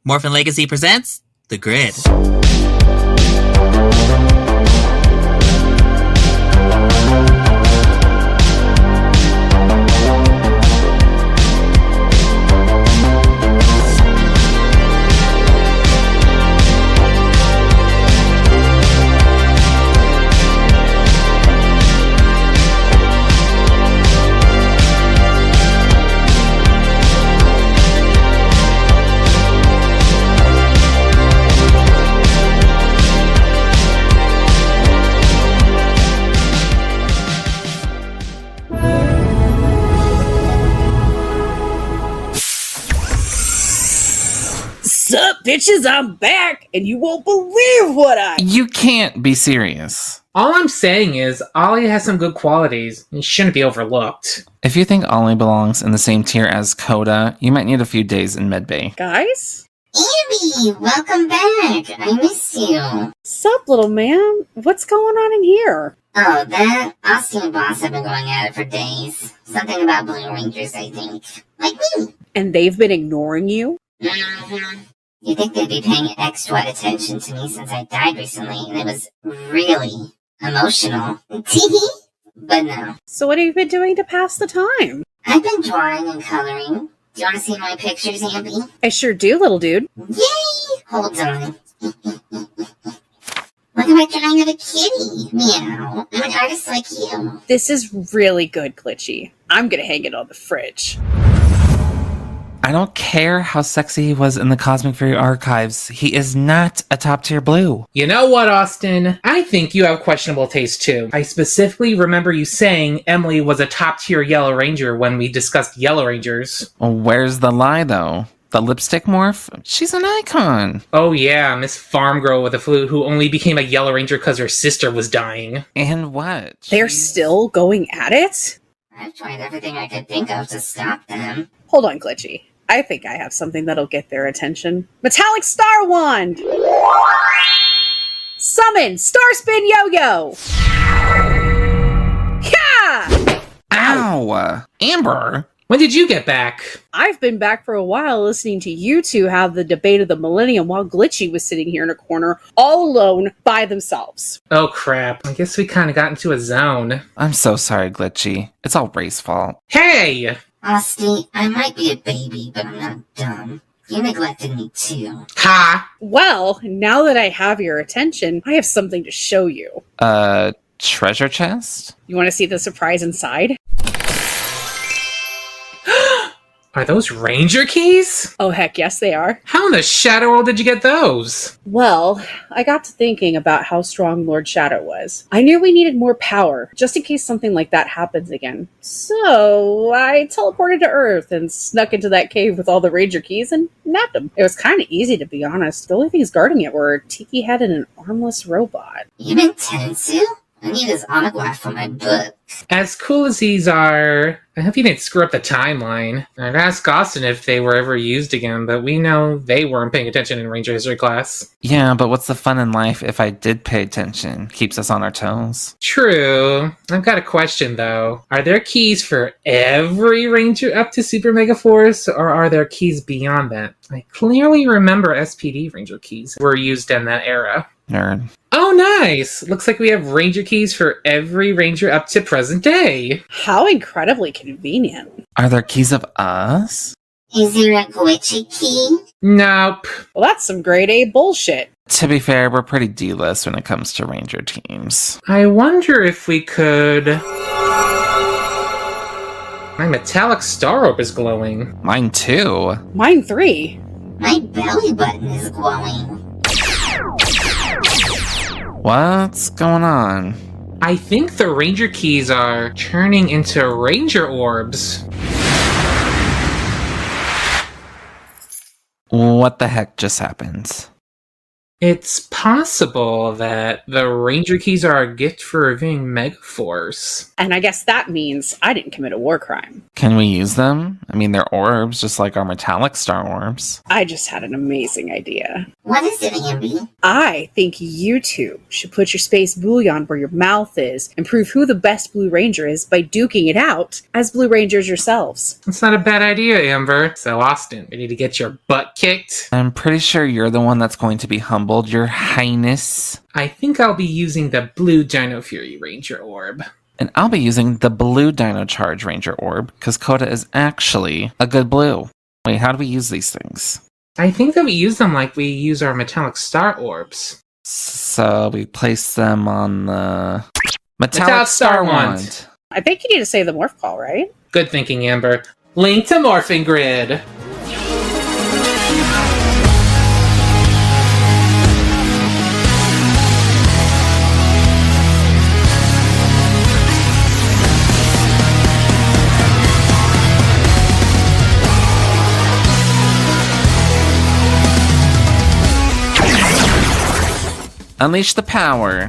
Morphin Legacy presents The Grid. Sup, bitches, I'm back, and you won't believe what You can't be serious. All I'm saying is, Ollie has some good qualities, and he shouldn't be overlooked. If you think Ollie belongs in the same tier as Coda, you might need a few days in medbay. Guys? Abby, welcome back. I miss you. Sup, little man? What's going on in here? Oh, that Austin and Boss have been going at it for days. Something about Blue Rangers, I think. Like me. And they've been ignoring you? Mm-hmm. You'd think they'd be paying extra attention to me since I died recently, and it was really emotional. Teehee. But no. So what have you been doing to pass the time? I've been drawing and coloring. Do you want to see my pictures, Abby? I sure do, little dude. Yay! Hold on. Look at my drawing of a kitty. Meow. I'm an artist like you. This is really good, Glitchy. I'm gonna hang it on the fridge. I don't care how sexy he was in the Cosmic Fury archives. He is not a top tier blue. You know what, Austin? I think you have questionable taste too. I specifically remember you saying Emily was a top tier Yellow Ranger when we discussed Yellow Rangers. Well, where's the lie, though? The lipstick morph? She's an icon. Oh yeah, Miss Farm Girl with the flu who only became a Yellow Ranger because her sister was dying. And what? They're still going at it? I've tried everything I could think of to stop them. Hold on, Glitchy. I think I have something that'll get their attention. Metallic Star Wand! Summon Star Spin Yo-Yo! Yeah! Ow! Amber! When did you get back? I've been back for a while listening to you two have the debate of the millennium while Glitchy was sitting here in a corner all alone by themselves. Oh crap, I guess we kinda got into a zone. I'm so sorry, Glitchy. It's all Ray's fault. Hey! Austin, I might be a baby, but I'm not dumb. You neglected me too. Ha! Well, now that I have your attention, I have something to show you. Treasure chest? You want to see the surprise inside? Are those Ranger keys? Oh heck, yes they are. How in the Shadow World did you get those? Well, I got to thinking about how strong Lord Shadow was. I knew we needed more power, just in case something like that happens again. So, I teleported to Earth and snuck into that cave with all the Ranger keys and nabbed them. It was kind of easy, to be honest. The only things guarding it were a tiki head and an armless robot. Even Tensu? I need his autograph for my book. As cool as these are, I hope you didn't screw up the timeline. I'd ask Austin if they were ever used again, but we know they weren't paying attention in Ranger History class. Yeah, but what's the fun in life if I did pay attention? Keeps us on our toes. True. I've got a question, though. Are there keys for every Ranger up to Super Mega Force, or are there keys beyond that? I clearly remember SPD Ranger keys were used in that era. Nerd. Oh, nice! Looks like we have Ranger keys for every Ranger up to present day. How incredibly convenient. Are there keys of us? Is there a glitchy key? Nope. Well, that's some grade A bullshit. To be fair, we're pretty D-list when it comes to Ranger teams. I wonder if we could... My metallic star orb is glowing. Mine too. Mine 3. My belly button is glowing. What's going on? I think the Ranger keys are turning into Ranger orbs. What the heck just happened? It's possible that the Ranger keys are a gift for reviewing Megaforce. And I guess that means I didn't commit a war crime. Can we use them? I mean, they're orbs, just like our metallic star orbs. I just had an amazing idea. What is it, Amby? I think you two should put your space bullion where your mouth is and prove who the best Blue Ranger is by duking it out as Blue Rangers yourselves. That's not a bad idea, Amber. So, Austin, ready to get your butt kicked? I'm pretty sure you're the one that's going to be humbled, Your Highness. I think I'll be using the blue Dino Fury Ranger orb. And I'll be using the blue Dino Charge Ranger orb, because Coda is actually a good blue. Wait, how do we use these things? I think that we use them like we use our metallic star orbs. So we place them on the metallic star wand. I think you need to say the morph call, right? Good thinking, Amber. Link to Morphin Grid. Unleash the power.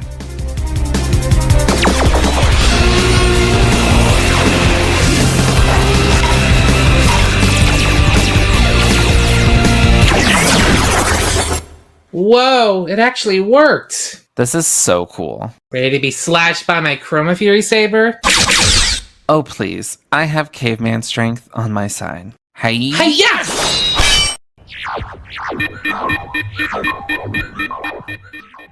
Whoa, it actually worked. This is so cool. Ready to be slashed by my Chroma Fury Saber? Oh, please. I have caveman strength on my side. Hey. Hey, yes!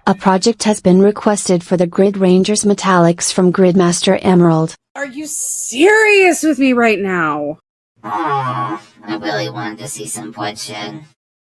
A project has been requested for the Grid Rangers Metallics from Gridmaster Emerald. Are you serious with me right now? Aw, I really wanted to see some bloodshed.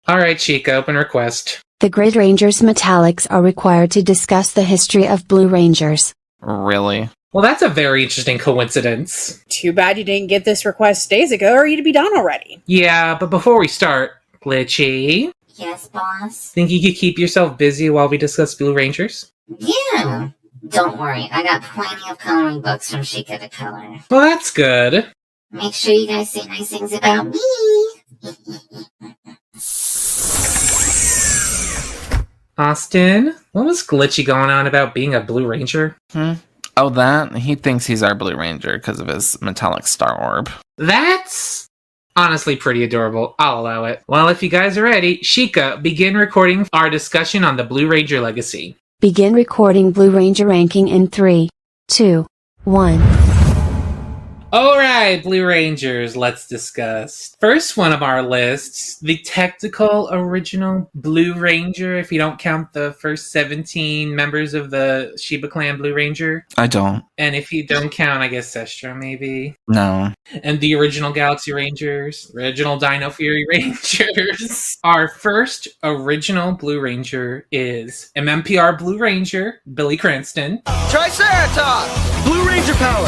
Alright, Chica, open request. The Grid Rangers Metallics are required to discuss the history of Blue Rangers. Really? Well, that's a very interesting coincidence. Too bad you didn't get this request days ago, or you'd be done already. Yeah, but before we start, Glitchy, Yes, boss? think you could keep yourself busy while we discuss Blue Rangers? Yeah. Don't worry, I got plenty of coloring books from Chica to color. Well, that's good. Make sure you guys say nice things about me. Austin, what was Glitchy going on about being a Blue Ranger? Oh, that? He thinks he's our Blue Ranger because of his metallic star orb. That's honestly pretty adorable. I'll allow it. Well, if you guys are ready, Chica, begin recording our discussion on the Blue Ranger legacy. Begin recording Blue Ranger ranking in 3, 2, 1. Alright, Blue Rangers, let's discuss. First one of our lists, the technical original Blue Ranger, if you don't count the first 17 members of the Shiba Clan Blue Ranger. I don't. And if you don't count, I guess Sestra maybe. No. And the original Galaxy Rangers, original Dino Fury Rangers. Our first original Blue Ranger is MMPR Blue Ranger, Billy Cranston. Triceratops! Blue Ranger power!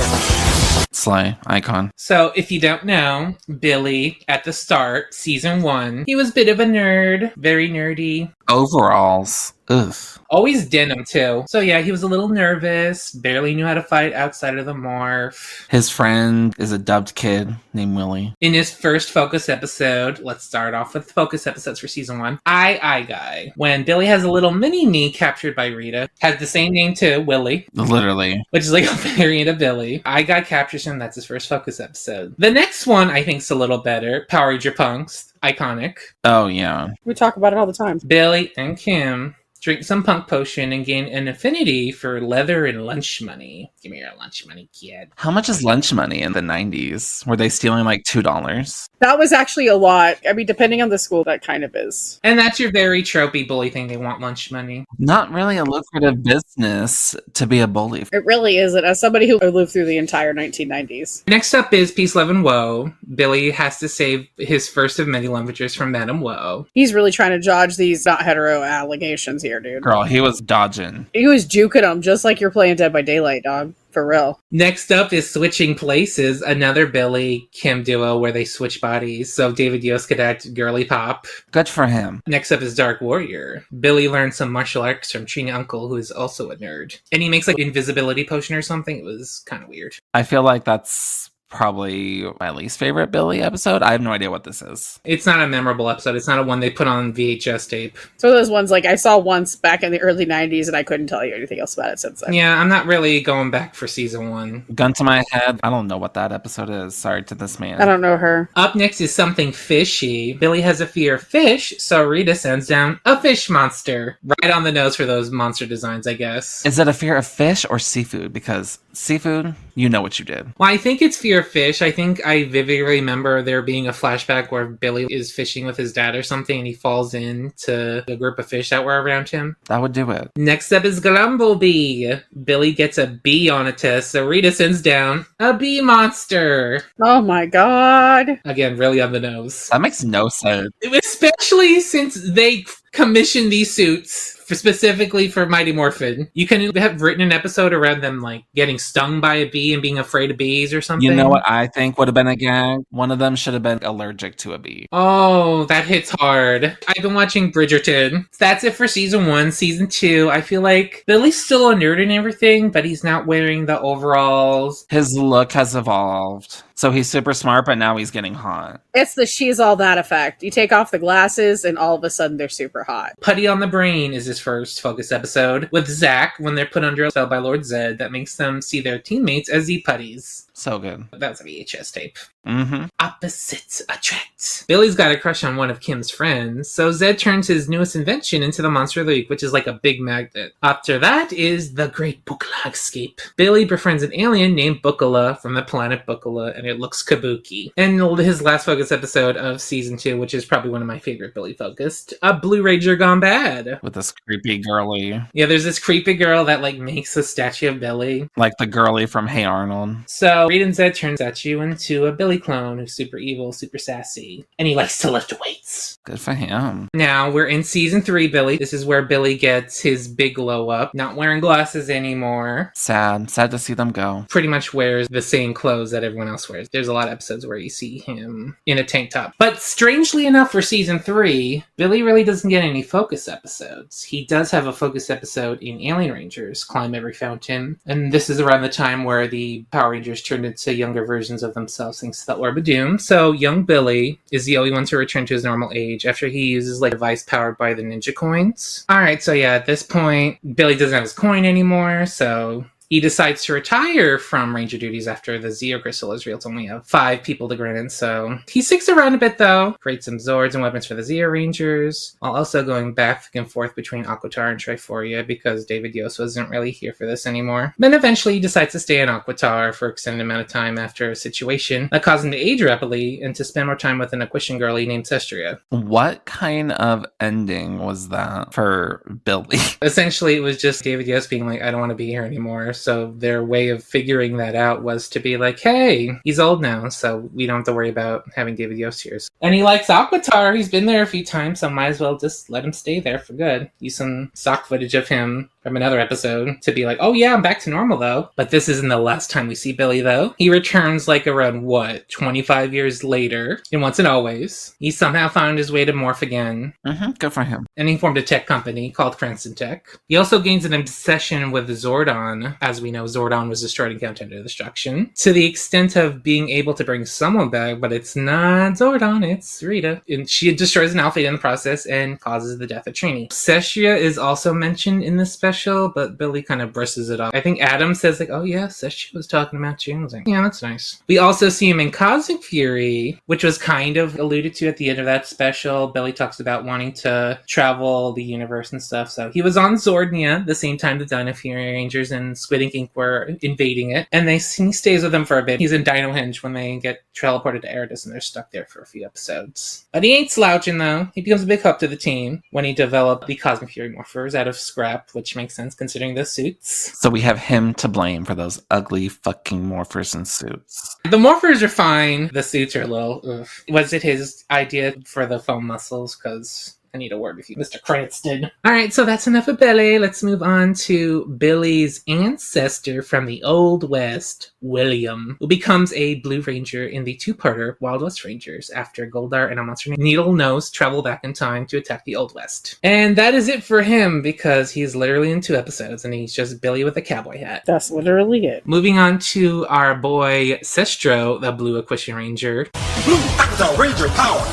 Slay. Icon. So, if you don't know, Billy, at the start, season 1, he was a bit of a nerd, very nerdy. Overalls. Ugh. Always denim, too. So yeah, he was a little nervous, barely knew how to fight outside of the morph. His friend is a dubbed kid named Willie. In his first focus episode, let's start off with focus episodes for season 1. I Guy. When Billy has a little mini-me captured by Rita, has the same name too, Willie. Literally. Which is like a variant of Billy. I Guy captures him, that's his first focus episode. The next one I think's a little better. Power Ranger Punks. Iconic. Oh, yeah. We talk about it all the time. Billy and Kim drink some punk potion and gain an affinity for leather and lunch money. Give me your lunch money, kid. How much is lunch money in the 90s? Were they stealing like $2? That was actually a lot. I mean, depending on the school, that kind of is. And that's your very tropey bully thing. They want lunch money. Not really a lucrative business to be a bully. It really isn't. As somebody who lived through the entire 1990s. Next up is Peace, Love, and Woe. Billy has to save his first of many lumberjars from Madame Woe. He's really trying to dodge these not hetero allegations here, dude. Girl, he was dodging. He was juking them just like you're playing Dead by Daylight, dog. For real. Next up is Switching Places, another Billy Kim duo where they switch bodies, so David Dios could act girly pop. Good for him. Next up is Dark Warrior. Billy learns some martial arts from Trina Uncle, who is also a nerd. And he makes like invisibility potion or something. It was kind of weird. I feel like that's probably my least favorite Billy episode. I have no idea what this is. It's not a memorable episode. It's not a one they put on VHS tape. So those ones like I saw once back in the early 90s and I couldn't tell you anything else about it since then. Yeah, I'm not really going back for season 1. Gun to my head, I don't know what that episode is. Sorry to this man. I don't know her. Up next is something fishy. Billy has a fear of fish, so Rita sends down a fish monster. Right on the nose for those monster designs, I guess. Is it a fear of fish or seafood? Because seafood, you know what you did. Well, I think it's fear of fish. I think I vividly remember there being a flashback where Billy is fishing with his dad or something and he falls into the group of fish that were around him. That would do it. Next up is Grumblebee. Billy gets a B on a test, so Rita sends down a bee monster. Oh my god. Again, really on the nose. That makes no sense. Especially since they commissioned these suits specifically for Mighty Morphin. You can have written an episode around them like getting stung by a bee and being afraid of bees or something. You know what I think would have been a gag? One of them should have been allergic to a bee. Oh, that hits hard. I've been watching Bridgerton. That's it for season 1. Season 2, I feel like Billy's still a nerd and everything, but he's not wearing the overalls. His look has evolved. So he's super smart, but now he's getting hot. It's the she's all that effect. You take off the glasses and all of a sudden they're super hot. Putty on the Brain is his first focus episode with Zach when they're put under a spell by Lord Zed that makes them see their teammates as Z-Putties. So good. That's a VHS tape. Mm-hmm. Opposites attract. Billy's got a crush on one of Kim's friends, so Zed turns his newest invention into the Monster League, which is like a big magnet. After that is the Great Bukala Escape. Billy befriends an alien named Bukala from the planet Bukala, and it looks kabuki. And his last focus episode of season 2, which is probably one of my favorite Billy focused, a Blue Ranger Gone Bad. With this creepy girly. Yeah, there's this creepy girl that like makes a statue of Billy. Like the girly from Hey Arnold. So Reed and Zed turns statue into a Billy clone who's super evil, super sassy, and he likes to lift weights. Good for him. Now we're in season 3, Billy. This is where Billy gets his big glow up, not wearing glasses anymore. Sad to see them go. Pretty much wears the same clothes that everyone else wears. There's a lot of episodes where you see him in a tank top. But strangely enough for season 3, Billy really doesn't get any focus episodes. He does have a focus episode in Alien Rangers, Climb Every Fountain, and this is around the time where the Power Rangers turned into younger versions of themselves thanks to the Orb of Doom. So young Billy is the only one to return to his normal age after he uses like a device powered by the ninja coins. Alright, so yeah, at this point, Billy doesn't have his coin anymore, so he decides to retire from Ranger duties after the Zeo Crystal is revealed to only have 5 people to grant, so he sticks around a bit though, creates some Zords and weapons for the Zeo Rangers, while also going back and forth between Aquitar and Triforia because David Yost wasn't really here for this anymore. Then eventually he decides to stay in Aquitar for an extended amount of time after a situation that caused him to age rapidly and to spend more time with an Aquitian girlie named Cestria. What kind of ending was that for Billy? Essentially, it was just David Yost being like, I don't want to be here anymore. So their way of figuring that out was to be like, hey, he's old now, so we don't have to worry about having David Yost here. And he likes Aquitar. He's been there a few times, so might as well just let him stay there for good. Use some stock footage of him from another episode to be like, oh yeah, I'm back to normal though. But this isn't the last time we see Billy though. He returns like around, 25 years later, in Once and Always. He somehow found his way to Morph again. Good for him. And he formed a tech company called Cranston Tech. He also gains an obsession with Zordon. As we know, Zordon was destroyed in Countdown to Destruction, to the extent of being able to bring someone back, but it's not Zordon, it's Rita. And she destroys an alpha in the process and causes the death of Trini. Cestria is also mentioned in this special, but Billy kind of brushes it off. I think Adam says like, oh yeah, Cestria was talking about you. I was like, yeah, that's nice. We also see him in Cosmic Fury, which was kind of alluded to at the end of that special. Billy talks about wanting to travel the universe and stuff. So he was on Zordnia the same time the Dino Fury Rangers and Squid Ink Inc. were invading it. And he stays with them for a bit. He's in Dino Henge when they get teleported to Eridus and they're stuck there for a few episodes. But he ain't slouching though. He becomes a big help to the team when he developed the Cosmic Fury Morphers out of scrap, which makes sense considering the suits. So we have him to blame for those ugly fucking morphers and suits. The morphers are fine. The suits are a little, ugh. Was it his idea for the foam muscles? Because I need a word with you, Mr. Cranston. Alright, so that's enough of Billy. Let's move on to Billy's ancestor from the Old West, William, who becomes a Blue Ranger in the two-parter Wild West Rangers after Goldar and a monster named Needle Nose travel back in time to attack the Old West. And that is it for him, because he's literally in 2 episodes, and he's just Billy with a cowboy hat. That's literally it. Moving on to our boy Sestro, the Blue Equestrian Ranger. Blue Aqua Ranger power!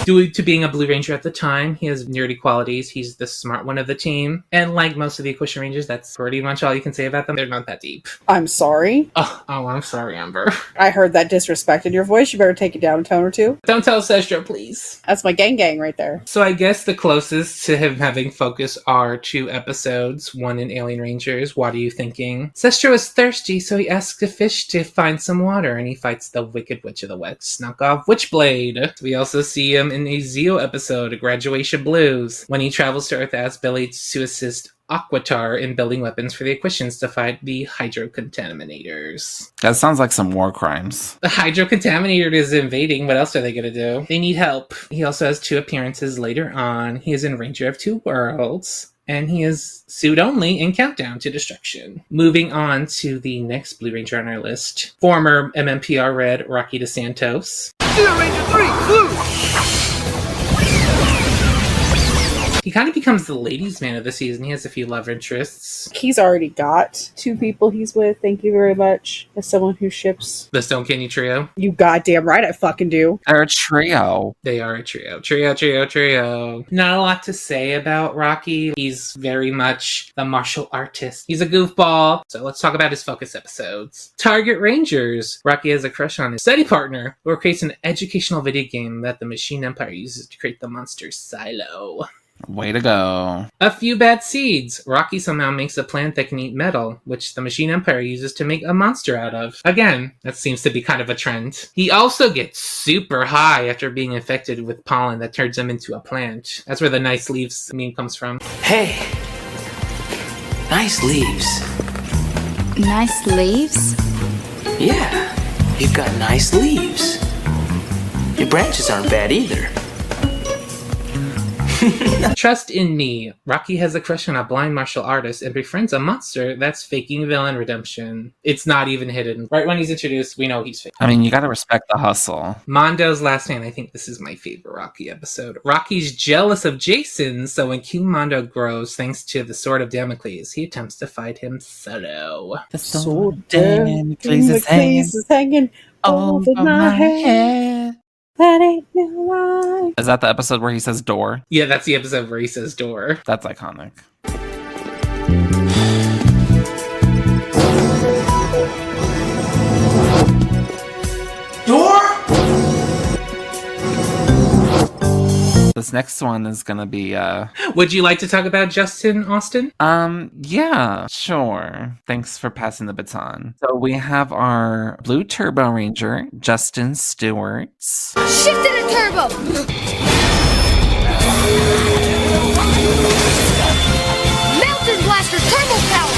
Due to being a Blue Ranger at the time, he has nerdy qualities. He's the smart one of the team. And like most of the Equestrian Rangers, that's pretty much all you can say about them. They're not that deep. I'm sorry. Oh, I'm sorry, Amber. I heard that disrespect in your voice. You better take it down a tone or two. Don't tell Sestro, please. That's my gang right there. So I guess the closest to him having focus are 2 episodes, one in Alien Rangers. What are you thinking? Sestro is thirsty, so he asks a fish to find some water, and he fights the Wicked Witch of the West, Snuck-Off Witchblade. We also see him in a Zeo episode, Graduation Blues, when he travels to Earth as Billy to assist Aquatar in building weapons for the Equestrians to fight the Hydrocontaminators. That sounds like some war crimes. The Hydrocontaminator is invading. What else are they going to do? They need help. He also has 2 appearances later on. He is in Ranger of 2 Worlds. And he is suit only in Countdown to Destruction. Moving on to the next Blue Ranger on our list. Former MMPR Red, Rocky DeSantos. Zero Ranger 3, blue! He kind of becomes the ladies' man of the season. He has a few love interests. He's already got 2 people he's with. Thank you very much. As someone who ships. The Stone Candy Trio. You goddamn right I fucking do. They're a trio. They are a trio. Trio. Not a lot to say about Rocky. He's very much the martial artist. He's a goofball. So let's talk about his focus episodes. Target Rangers. Rocky has a crush on his study partner, who creates an educational video game that the Machine Empire uses to create the monster Silo. Way to go. A few bad seeds. Rocky somehow makes a plant that can eat metal, which the Machine Empire uses to make a monster out of. Again, that seems to be kind of a trend. He also gets super high after being infected with pollen that turns him into a plant. That's where the nice leaves meme comes from. Hey, nice leaves. Nice leaves? Yeah, you've got nice leaves. Your branches aren't bad either. Trust in me. Rocky has a crush on a blind martial artist and befriends a monster that's faking villain redemption. It's not even hidden. Right when he's introduced, we know he's fake. I mean, you gotta respect the hustle. Mondo's last name. I think this is my favorite Rocky episode. Rocky's jealous of Jason, so when King Mondo grows, thanks to the Sword of Damocles, he attempts to fight him solo. The Sword of Damocles is hanging over my head. That ain't no lie. Is that the episode where he says door? Yeah, that's the episode where he says door. That's iconic. Door? This next one is gonna be, Would you like to talk about Justin Austin? yeah, sure. Thanks for passing the baton. So we have our Blue Turbo Ranger, Justin Stewart. Shift into turbo! Mountain Blaster turbo power!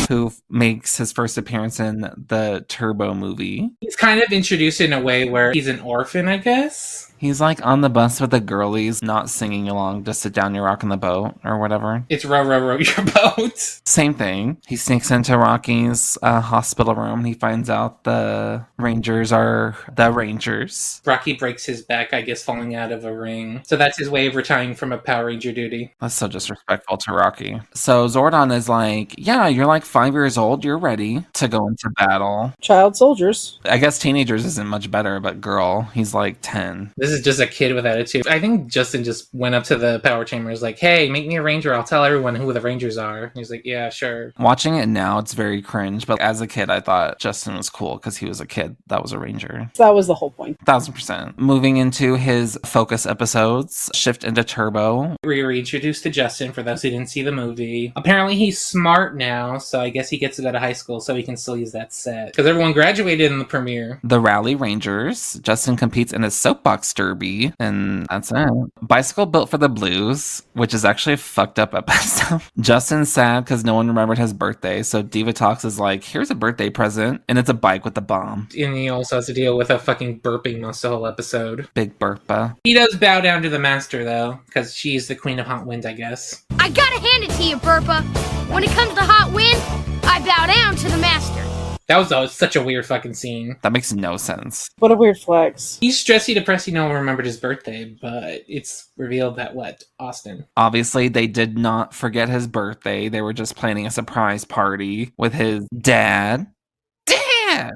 Who makes his first appearance in the Turbo movie. He's kind of introduced in a way where he's an orphan, I guess. He's like on the bus with the girlies, not singing along, just sit down, you rock on the boat, or whatever. It's row, row, row your boat. Same thing. He sneaks into Rocky's hospital room and he finds out the Rangers are the Rangers. Rocky breaks his back, I guess, falling out of a ring. So that's his way of retiring from a Power Ranger duty. That's so disrespectful to Rocky. So Zordon is like, yeah, you're like 5 years old, you're ready to go into battle. Child soldiers. I guess teenagers isn't much better, but girl, he's like 10. This is just a kid with attitude. I think Justin just went up to the power chamber and was like, hey, make me a ranger. I'll tell everyone who the Rangers are. And he's like, yeah, sure. Watching it now, it's very cringe. But as a kid, I thought Justin was cool because he was a kid that was a ranger. That was the whole point. 1000%. Moving into his focus episodes, shift into Turbo. We were introduced to Justin for those who didn't see the movie. Apparently he's smart now, so I guess he gets to go to high school so he can still use that set. Because everyone graduated in the premiere. The Rally Rangers. Justin competes in a soapbox derby, and that's it. Bicycle built for the blues, which is actually a fucked up episode. Justin's sad because no one remembered his birthday, so Diva Talks is like, here's a birthday present, and it's a bike with a bomb. And he also has to deal with a fucking burping most of the whole episode. Big burpa. He does bow down to the master, though, because she's the queen of hot wind, I guess. I gotta hand it to you, Burpa. When it comes to hot wind, I bow down to the master. That was such a weird fucking scene. That makes no sense. What a weird flex. He's stressy depressed, no one remembered his birthday, but it's revealed that Austin. Obviously, they did not forget his birthday. They were just planning a surprise party with his dad.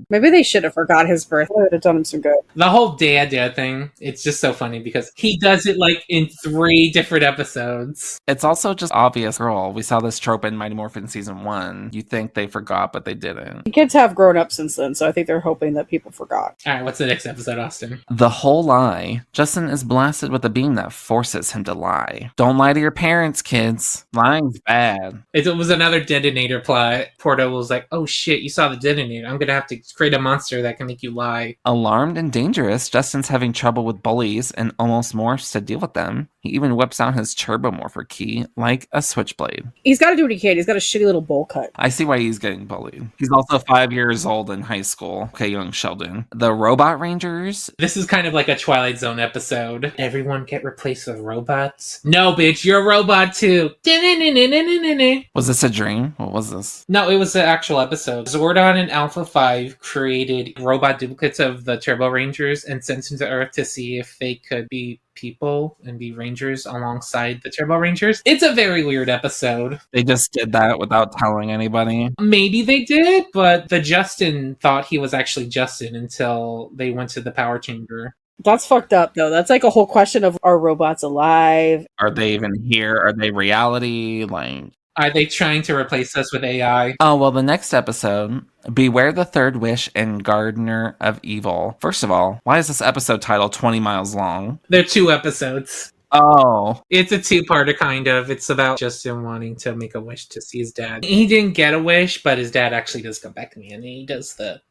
Maybe they should have forgot his birthday. It would have done him some good. The whole dad thing, it's just so funny because he does it like in 3 different episodes. It's also just obvious, girl. We saw this trope in Mighty Morphin season 1. You think they forgot, but they didn't. The kids have grown up since then, so I think they're hoping that people forgot. Alright, what's the next episode, Austin? The Whole Lie. Justin is blasted with a beam that forces him to lie. Don't lie to your parents, kids. Lying's bad. It was another detonator plot. Porto was like, oh shit, you saw the detonator. I'm gonna have to create a monster that can make you lie. Alarmed and dangerous, Justin's having trouble with bullies and almost morphs to deal with them. He even whips out his turbo morpher key like a switchblade. He's got to do what he can. He's got a shitty little bowl cut. I see why he's getting bullied. He's also 5 years old in high school. Okay, young Sheldon. The Robot Rangers. This is kind of like a Twilight Zone episode. Everyone get replaced with robots? No, bitch, you're a robot too. Was this a dream? What was this? No, it was an actual episode. Zordon and Alpha 5 created robot duplicates of the Turbo Rangers and sent them to Earth to see if they could be people and be Rangers alongside the Turbo Rangers. It's a very weird episode. They just did that without telling anybody. Maybe they did, but the Justin thought he was actually Justin until they went to the power chamber. That's fucked up, though. That's like a whole question of, are robots alive? Are they even here? Are they reality? Like, are they trying to replace us with AI? Oh, well, the next episode, Beware the Third Wish and Gardener of Evil. First of all, why is this episode titled 20 miles long? They're 2 episodes. Oh. It's a 2-parter, kind of. It's about Justin wanting to make a wish to see his dad. He didn't get a wish, but his dad actually does come back to me, and he does the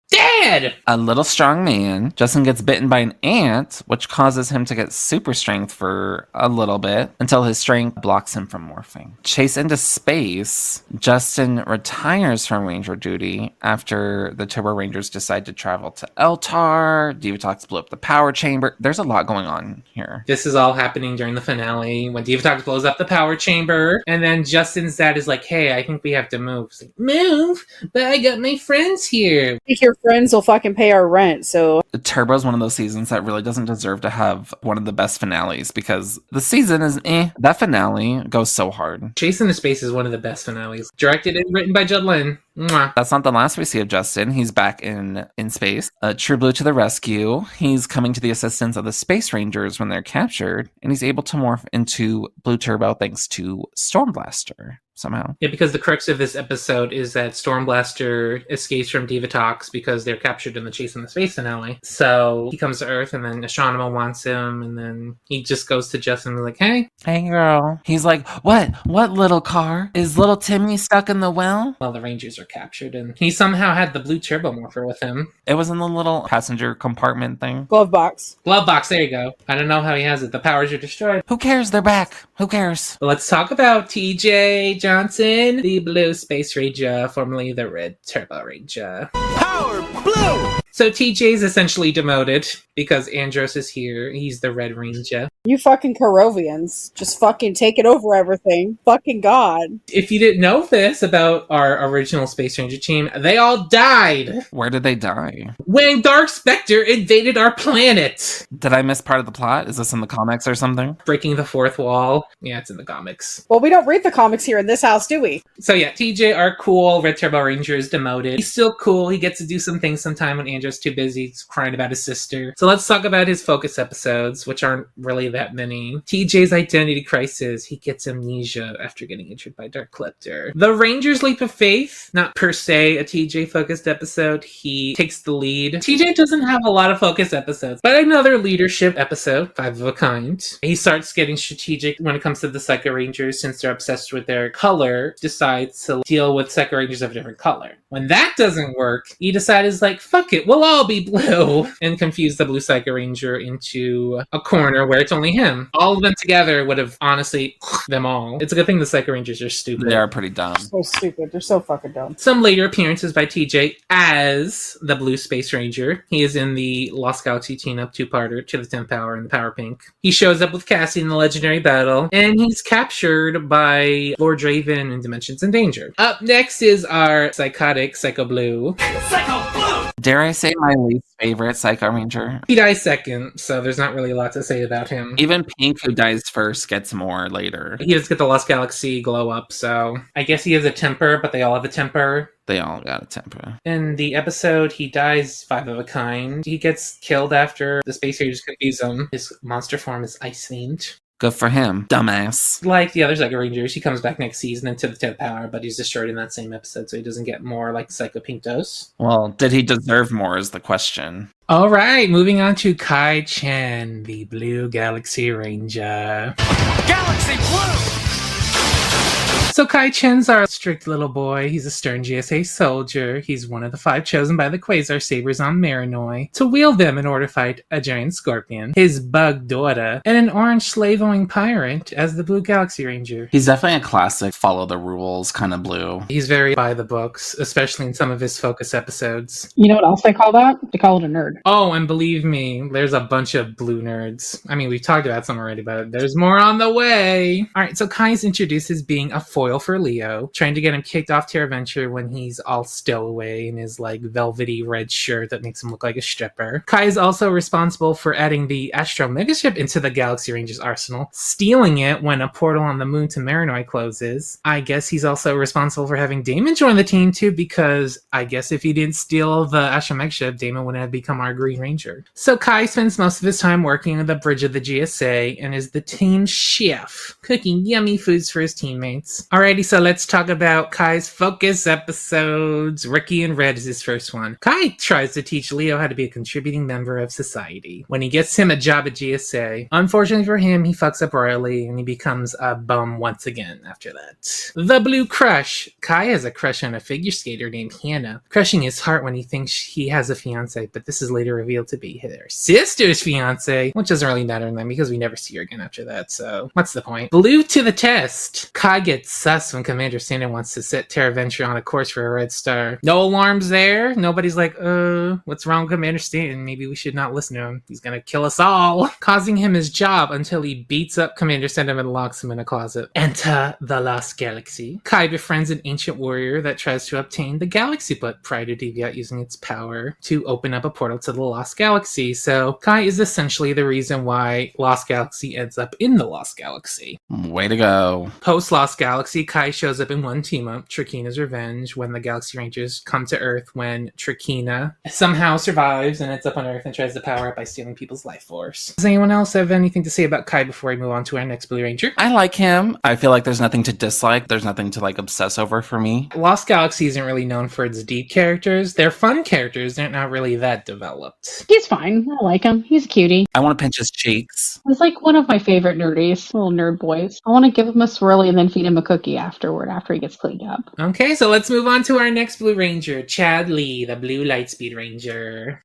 Dad! A little strong man. Justin gets bitten by an ant, which causes him to get super strength for a little bit until his strength blocks him from morphing. Chased into space, Justin retires from ranger duty after the Turbo Rangers decide to travel to Eltar. Divatox blew up the power chamber. There's a lot going on here. This is all happening during the finale when Divatox blows up the power chamber, and then Justin's dad is like, hey, I think we have to move. He's like, move? But I got my friends here. Your friends will fucking pay our rent, so... Turbo's one of those seasons that really doesn't deserve to have one of the best finales because the season is That finale goes so hard. Chase into Space is one of the best finales. Directed and written by Judd Lynn. Mwah. That's not the last we see of Justin. He's back in space. True Blue to the rescue. He's coming to the assistance of the Space Rangers when they're captured, and he's able to morph into Blue Turbo thanks to Stormblaster. Somehow. Yeah, because the crux of this episode is that Stormblaster escapes from Divatox because they're captured in the Chase in the Space finale. So he comes to Earth, and then Astronomer wants him, and then he just goes to Justin and is like, hey. Hey, girl. He's like, what? What little car? Is little Timmy stuck in the well? Well, the Rangers are captured, and he somehow had the blue turbo morpher with him. It was in the little passenger compartment thing. Glove box. Glove box, there you go. I don't know how he has it. The powers are destroyed. Who cares? They're back. Who cares? Let's talk about TJ Johnson, the Blue Space Ranger, formerly the Red Turbo Ranger. Power Blue! So TJ's essentially demoted because Andros is here. He's the Red Ranger. You fucking Karovians. Just fucking taking over everything. Fucking God. If you didn't know this about our original Space Ranger team, they all died. Where did they die? When Dark Spectre invaded our planet. Did I miss part of the plot? Is this in the comics or something? Breaking the fourth wall. Yeah, it's in the comics. Well, we don't read the comics here in this house, do we? So yeah, TJ, our cool Red Turbo Ranger, is demoted. He's still cool. He gets to do some things sometime when Andros too busy. He's crying about his sister. So let's talk about his focus episodes, which aren't really that many. TJ's identity crisis. He gets amnesia after getting injured by Dark Lecter. The Ranger's Leap of Faith, not per se a TJ focused episode. He takes the lead. TJ doesn't have a lot of focus episodes, but another leadership episode, 5 of a kind. He starts getting strategic when it comes to the Psycho Rangers since they're obsessed with their color, decides to deal with Psycho Rangers of a different color. When that doesn't work, he decides, like, fuck it, we'll all be blue, and confuse the Blue Psycho Ranger into a corner where it's only him. All of them together would have, honestly, them all. It's a good thing the Psycho Rangers are stupid. They are pretty dumb. So stupid. They're so fucking dumb. Some later appearances by TJ as the Blue Space Ranger. He is in the Lost Galaxy Team-Up 2-parter, To the 10th Power and the Power Pink. He shows up with Cassie in the legendary battle, and he's captured by Lord Draven in Dimensions in Danger. Up next is our psychotic Psycho Blue. Dare I say my least favorite Psycho Ranger? He dies second, so there's not really a lot to say about him. Even Pink, who dies first, gets more later. He does get the Lost Galaxy glow up, so I guess he has a temper, but they all have a temper. They all got a temper. In the episode, he dies 5 of a kind. He gets killed after the Space Rangers confuse him. His monster form is ice-themed. Good for him. Dumbass. Like the other Psycho Rangers, he comes back next season into the 10th Power, but he's destroyed in that same episode, so he doesn't get more like Psycho Pink does. Well, did he deserve more is the question. All right, moving on to Kai Chen, the Blue Galaxy Ranger. Galaxy Blue! So Kai Chen's our strict little boy. He's a stern GSA soldier. He's one of the 5 chosen by the Quasar Sabers on Marinoi to wield them in order to fight a giant scorpion, his bug daughter, and an orange slave-owning pirate as the Blue Galaxy Ranger. He's definitely a classic, follow the rules kind of blue. He's very by the books, especially in some of his focus episodes. You know what else they call that? They call it a nerd. Oh, and believe me, there's a bunch of blue nerds. I mean, we've talked about some already, but there's more on the way. All right, so Kai's introduced as being a foil for Leo, trying to get him kicked off Terra Venture when he's all stowaway in his like velvety red shirt that makes him look like a stripper. Kai is also responsible for adding the Astro Megaship into the Galaxy Rangers arsenal, stealing it when a portal on the moon to Marinoi closes. I guess he's also responsible for having Damon join the team too, because I guess if he didn't steal the Astro Megaship, Damon wouldn't have become our Green Ranger. So Kai spends most of his time working on the bridge of the GSA and is the team chef, cooking yummy foods for his teammates. Alrighty, so let's talk about Kai's focus episodes. Ruki and Red is his first one. Kai tries to teach Leo how to be a contributing member of society when he gets him a job at GSA. Unfortunately for him, he fucks up royally and he becomes a bum once again after that. The Blue Crush. Kai has a crush on a figure skater named Hannah, crushing his heart when he thinks he has a fiance, but this is later revealed to be their sister's fiance, which doesn't really matter to them because we never see her again after that, so what's the point? Blue to the test. Kai gets sus when Commander Sanden wants to set Terra Venture on a course for a red star. No alarms there. Nobody's like, what's wrong with Commander Sanden? Maybe we should not listen to him. He's gonna kill us all. Causing him his job until he beats up Commander Sanden and locks him in a closet. Enter the Lost Galaxy. Kai befriends an ancient warrior that tries to obtain the Galaxy Book prior to Deviat using its power to open up a portal to the Lost Galaxy. So Kai is essentially the reason why Lost Galaxy ends up in the Lost Galaxy. Way to go. Post Lost Galaxy, Kai shows up in one team-up, Trakeena's Revenge, when the Galaxy Rangers come to Earth when Trakeena somehow survives and ends up on Earth and tries to power up by stealing people's life force. Does anyone else have anything to say about Kai before we move on to our next Blue Ranger? I like him. I feel like there's nothing to dislike. There's nothing to like obsess over for me. Lost Galaxy isn't really known for its deep characters. They're fun characters. They're not really that developed. He's fine. I like him. He's a cutie. I want to pinch his cheeks. He's like one of my favorite nerdies, little nerd boys. I want to give him a swirly and then feed him a cookie afterward after he gets cleaned up. Okay, so let's move on to our next Blue Ranger, Chad Lee, the Blue Lightspeed Ranger.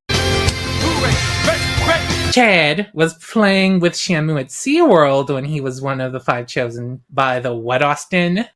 Chad was playing with Shamu at SeaWorld when he was one of the 5 chosen by the What Austin?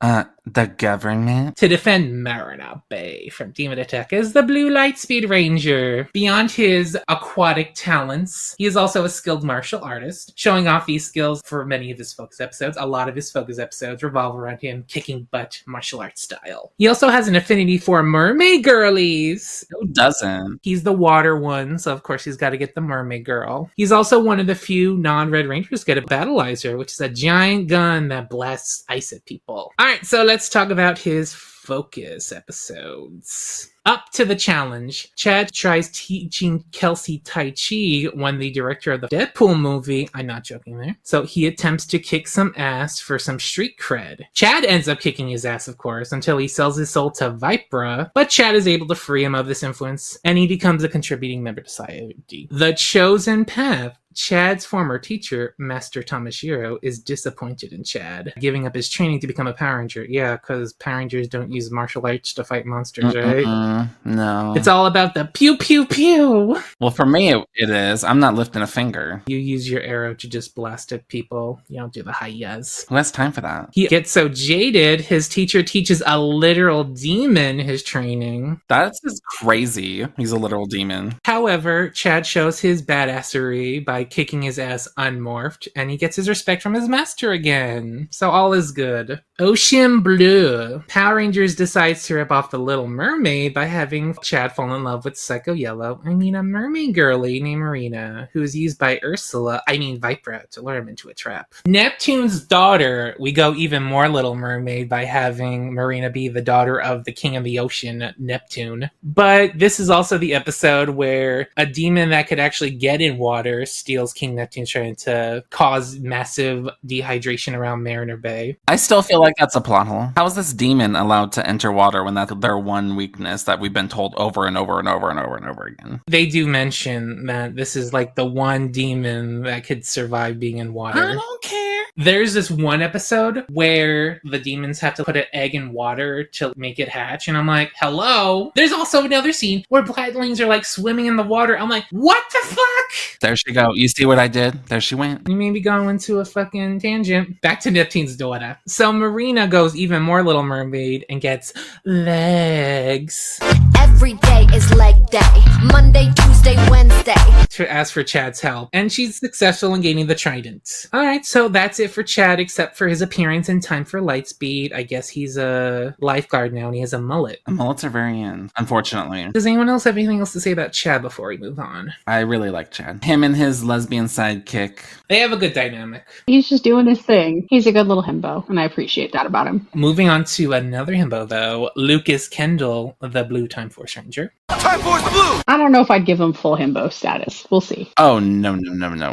The government? To defend Marina Bay from Demon Attack as the Blue Lightspeed Ranger. Beyond his aquatic talents, he is also a skilled martial artist, showing off these skills for many of his focus episodes. A lot of his focus episodes revolve around him kicking butt martial arts style. He also has an affinity for mermaid girlies. Who doesn't? He's the water one, so of course he's got to get the mermaid girl. He's also one of the few non-Red Rangers to get a battleizer, which is a giant gun that blasts ice at people. Alright, so let's talk about his focus episodes. up to the challenge. Chad tries teaching Kelsey Tai Chi when the director of the Deadpool movie, I'm not joking there, so he attempts to kick some ass for some street cred. Chad ends up kicking his ass, of course, until he sells his soul to Vipra, but Chad is able to free him of this influence, and he becomes a contributing member to society. The chosen path. Chad's former teacher, Master Tamashiro, is disappointed in Chad, giving up his training to become a Power Ranger. Yeah, because Power Rangers don't use martial arts to fight monsters, right? No. It's all about the pew pew pew! Well, for me, it is. I'm not lifting a finger. You use your arrow to just blast at people. You don't do the hi-yas. Who has time for that? He gets so jaded, his teacher teaches a literal demon his training. That's just crazy. He's a literal demon. However, Chad shows his badassery by kicking his ass unmorphed, and he gets his respect from his master again. So all is good. Ocean Blue. Power Rangers decides to rip off the Little Mermaid by having Chad fall in love with Psycho Yellow. I mean, a mermaid girlie named Marina, who is used by Vipra, to lure him into a trap. Neptune's daughter. We go even more Little Mermaid by having Marina be the daughter of the king of the ocean, Neptune. But this is also the episode where a demon that could actually get in water steals King Neptune, trying to cause massive dehydration around Mariner Bay. I still feel like that's a plot hole. How is this demon allowed to enter water when that's their one weakness that we've been told over and over and over and over and over again? They do mention that this is like the one demon that could survive being in water. I don't care. There's this one episode where the demons have to put an egg in water to make it hatch, and I'm like, hello? There's also another scene where Bladlings are like swimming in the water. I'm like, what the fuck? There she go. You see what I did? There she went. You may be going into a fucking tangent. Back to Neptune's daughter. So Marina goes even more Little Mermaid and gets legs. Every day is leg day. Monday, Tuesday, Wednesday. To ask for Chad's help. And she's successful in gaining the trident. Alright, so that's it for Chad, except for his appearance in Time for Lightspeed. I guess he's a lifeguard now and he has a mullet. Mullets are very in, unfortunately. Does anyone else have anything else to say about Chad before we move on? I really like Chad. Him and his lesbian sidekick. They have a good dynamic. He's just doing his thing. He's a good little himbo, and I appreciate that about him. Moving on to another himbo, though. Lucas Kendall, the Blue Time Force Ranger. Time Force Blue! I don't know if I'd give him full himbo status. We'll see. Oh, no,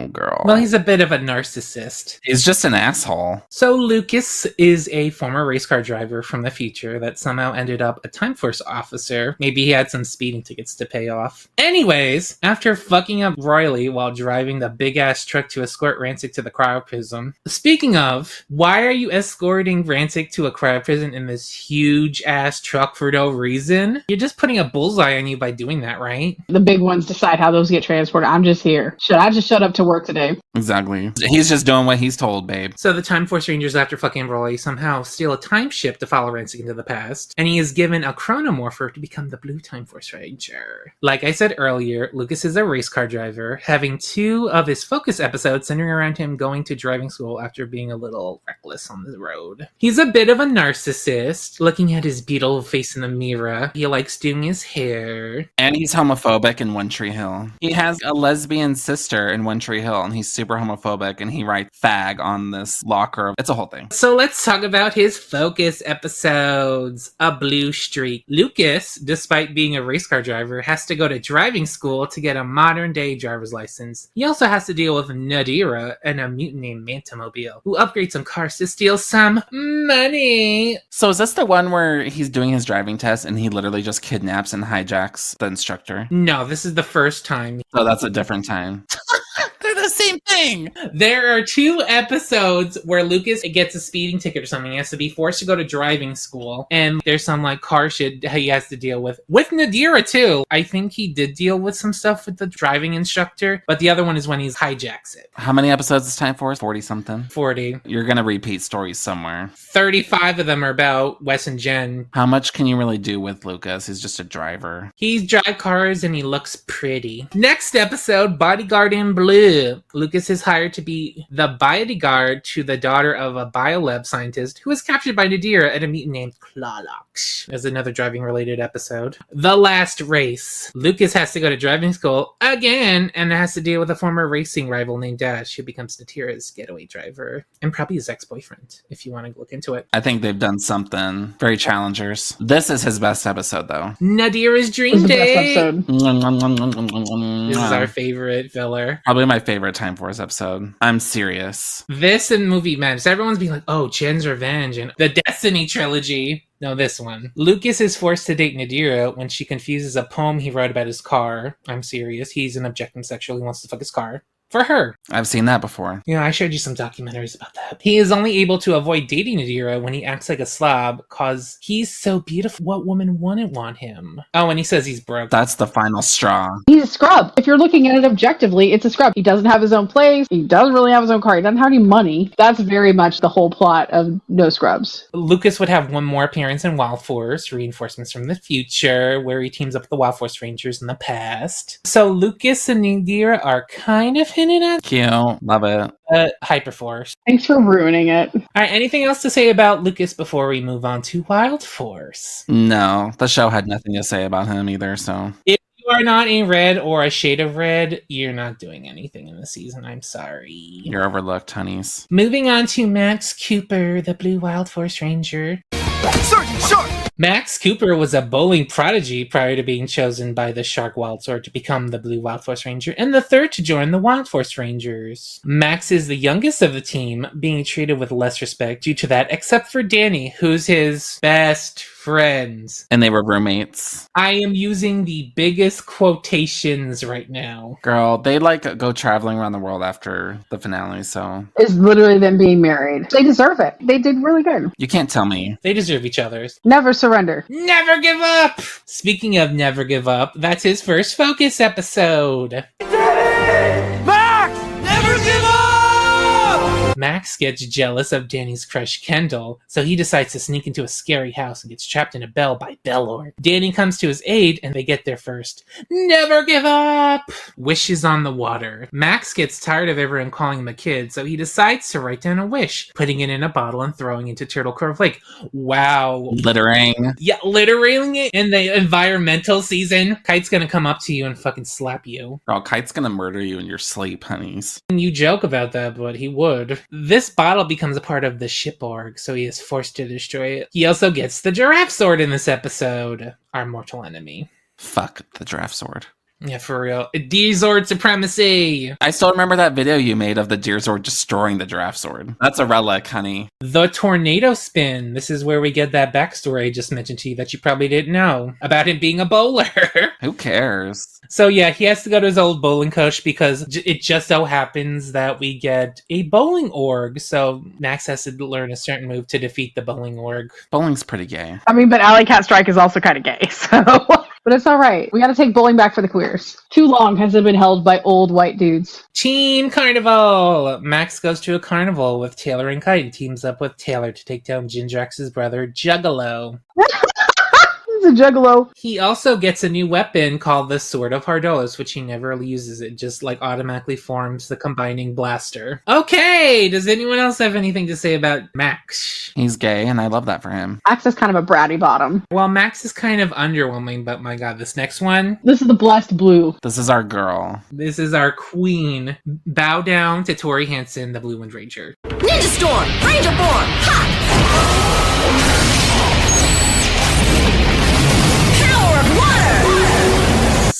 girl. Well, he's a bit of a narcissist. He's just an asshole. So Lucas is a former race car driver from the future that somehow ended up a Time Force officer. Maybe he had some speeding tickets to pay off. Anyways, after fucking up royally while driving the big-ass truck to escort Rancic to the cryoprison. Speaking of, why are you escorting Rancic to a cryoprison in this huge-ass truck for no reason? You're just putting a bullseye on you by doing that, right? The big ones decide how those get transported. I'm just here. Should I just shut up to work today? Exactly. He's just doing what he's told, babe. So the Time Force Rangers, after fucking Broly, somehow steal a time ship to follow Rancic into the past, and he is given a chronomorpher to become the Blue Time Force Ranger. Like I said earlier, Lucas is a race car driver, having 2 of his focus episodes centering around him going to driving school after being a little reckless on the road. He's a bit of a narcissist, looking at his beetle face in the mirror. He likes doing his hair. And he's homophobic in One Tree Hill. He has a lesbian sister in One Tree Hill, and he's super homophobic, and he writes fag on this locker. It's a whole thing. So let's talk about his focus episodes. A blue streak. Lucas, despite being a race car driver, has to go to driving school to get a modern-day driver's license. He also has to deal with Nadira and a mutant named Mantomobile, who upgrades some cars to steal some money. So is this the one where he's doing his driving test and he literally just kidnaps and hijacks the instructor? No, this is the first time. So that's a different time. They're the same thing. There are 2 episodes where Lucas gets a speeding ticket or something. He has to be forced to go to driving school. And there's some like car shit he has to deal with Nadira too. I think he did deal with some stuff with the driving instructor. But the other one is when he hijacks it. How many episodes is Time Force? 40 something? 40. You're going to repeat stories somewhere. 35 of them are about Wes and Jen. How much can you really do with Lucas? He's just a driver. He drives cars and he looks pretty. Next episode, Bodyguard in Blue. Lucas Lucas is hired to be the bodyguard to the daughter of a biolab scientist who was captured by Nadira at a meeting named Klalox. There's another driving-related episode. The last race. Lucas has to go to driving school again and has to deal with a former racing rival named Dash, who becomes Nadira's getaway driver and probably his ex-boyfriend, if you want to look into it. I think they've done something very challengers. This is his best episode, though. Nadira's dream date. This is our favorite filler. Probably my favorite Time Force episode. I'm serious. This and Movie Madness. Everyone's being like, oh, Jen's Revenge and the Destiny trilogy. No, this one. Lucas is forced to date Nadira when she confuses a poem he wrote about his car. I'm serious. He's an objective sexual. He wants to fuck his car. For her. I've seen that before. I showed you some documentaries about that. He is only able to avoid dating Nadira when he acts like a slob, cause he's so beautiful. What woman wouldn't want him? Oh, and he says he's broke. That's the final straw. He's a scrub. If you're looking at it objectively, it's a scrub. He doesn't have his own place. He doesn't really have his own car. He doesn't have any money. That's very much the whole plot of No Scrubs. Lucas would have one more appearance in Wild Force, Reinforcements from the Future, where he teams up with the Wild Force Rangers in the past. So Lucas and Nadira are kind of hinted at. Cute. Love it. Hyperforce. Thanks for ruining it. All right, anything else to say about Lucas before we move on to Wild Force? No, the show had nothing to say about him either, so. If you are not a red or a shade of red, you're not doing anything in the season. I'm sorry. You're overlooked, honeys. Moving on to Max Cooper, the Blue Wild Force Ranger. Sergeant Shark! Max Cooper was a bowling prodigy prior to being chosen by the Shark Wild Sword to become the Blue Wild Force Ranger and the third to join the Wild Force Rangers. Max is the youngest of the team, being treated with less respect due to that, except for Danny, who's his best friends. And they were roommates. I am using the biggest quotations right now. Girl, they go traveling around the world after the finale, so. It's literally them being married. They deserve it. They did really good. You can't tell me. They deserve each other's. Never surrender. Never give up! Speaking of never give up, that's his first Focus episode. Max! Never give up! Max gets jealous of Danny's crush Kendall, so he decides to sneak into a scary house and gets trapped in a bell by Bellord. Danny comes to his aid and they get there first. Never give up! Wishes on the water. Max gets tired of everyone calling him a kid, so he decides to write down a wish, putting it in a bottle and throwing it into Turtle Cove Lake. Wow. Littering. Yeah, littering it in the environmental season. Kite's gonna come up to you and fucking slap you. Girl, Kite's gonna murder you in your sleep, honeys. You joke about that, but he would. This bottle becomes a part of the ship org, so he is forced to destroy it. He also gets the giraffe sword in this episode, our mortal enemy. Fuck the giraffe sword. Yeah, for real. D-Zord supremacy! I still remember that video you made of the deer sword destroying the giraffe sword. That's a relic, honey. The tornado spin. This is where we get that backstory I just mentioned to you that you probably didn't know about him being a bowler. Who cares? So yeah, he has to go to his old bowling coach because it just so happens that we get a bowling org. So Max has to learn a certain move to defeat the bowling org. Bowling's pretty gay. I mean, but Alley Cat Strike is also kind of gay, so... But it's alright. We gotta take bowling back for the queers. Too long has it been held by old white dudes. Team Carnival! Max goes to a carnival with Taylor and Kite and teams up with Taylor to take down Gindrax's brother, Juggalo. He's a juggalo. He also gets a new weapon called the Sword of Hardolos, which he never uses. It just automatically forms the combining blaster. Okay, does anyone else have anything to say about Max? He's gay, and I love that for him. Max is kind of a bratty bottom. Well, Max is kind of underwhelming, but my god, this next one. This is the blessed blue. This is our girl. This is our queen. Bow down to Tori Hansen, the Blue Wind Ranger. Ninja Storm! Ranger Born! Ha!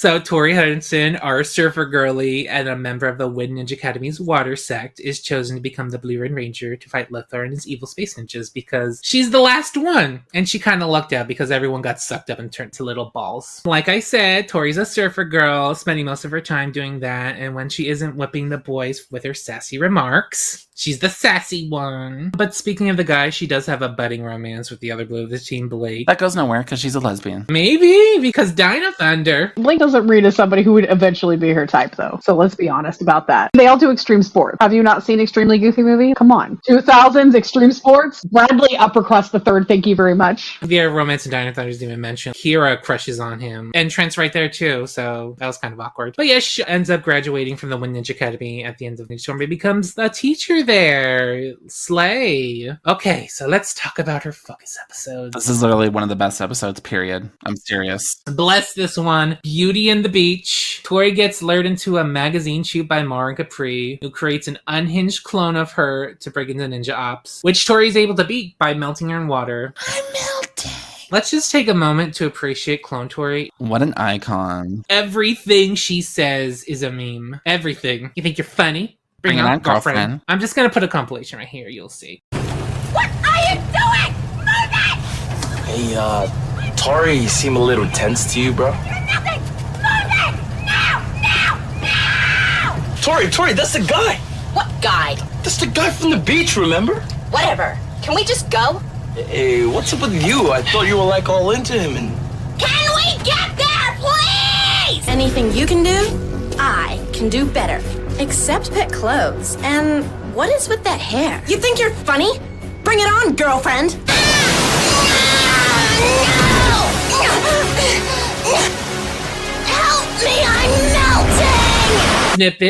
So Tori Hudson, our surfer girly and a member of the Wind Ninja Academy's water sect, is chosen to become the Blue Wind Ranger to fight Lothar and his evil space ninjas because she's the last one. And she kind of lucked out because everyone got sucked up and turned to little balls. Like I said, Tori's a surfer girl, spending most of her time doing that. And when she isn't whipping the boys with her sassy remarks, she's the sassy one. But speaking of the guy, she does have a budding romance with the other Blue of the team, Blake. That goes nowhere because she's a lesbian. Maybe because Dino Thunder. Blake doesn't doesn't read as somebody who would eventually be her type, though. So let's be honest about that. They all do extreme sports. Have you not seen Extremely Goofy Movie? Come on. 2000s extreme sports. Bradley Uppercrust the Third. Thank you very much. Yeah, Romance and Dino Thunder didn't even mention. Kira crushes on him. And Trent's right there too, so that was kind of awkward. But yeah, she ends up graduating from the Wind Ninja Academy at the end of the Storm. Becomes a teacher there. Slay. Okay, so let's talk about her focus episodes. This is literally one of the best episodes, period. I'm serious. Bless this one. Beauty and the Beach. Tori gets lured into a magazine shoot by Mara Capri, who creates an unhinged clone of her to break into Ninja Ops, which Tori is able to beat by melting her in water. I'm melting. Let's just take a moment to appreciate Clone Tori. What an icon. Everything she says is a meme. Everything. You think you're funny? Bring it on, girlfriend. I'm just gonna put a compilation right here, you'll see. What are you doing? Move it! Hey, Tori seem a little tense to you, bro? Nothing! Move it! Now! Tori, that's the guy! What guy? That's the guy from the beach, remember? Whatever. Can we just go? Hey, what's up with you? I thought you were like all into him and... Can we get there, please? Anything you can do, I can do better. Except pet clothes. And what is with that hair? You think you're funny? Bring it on, girlfriend! Help me, I'm melting!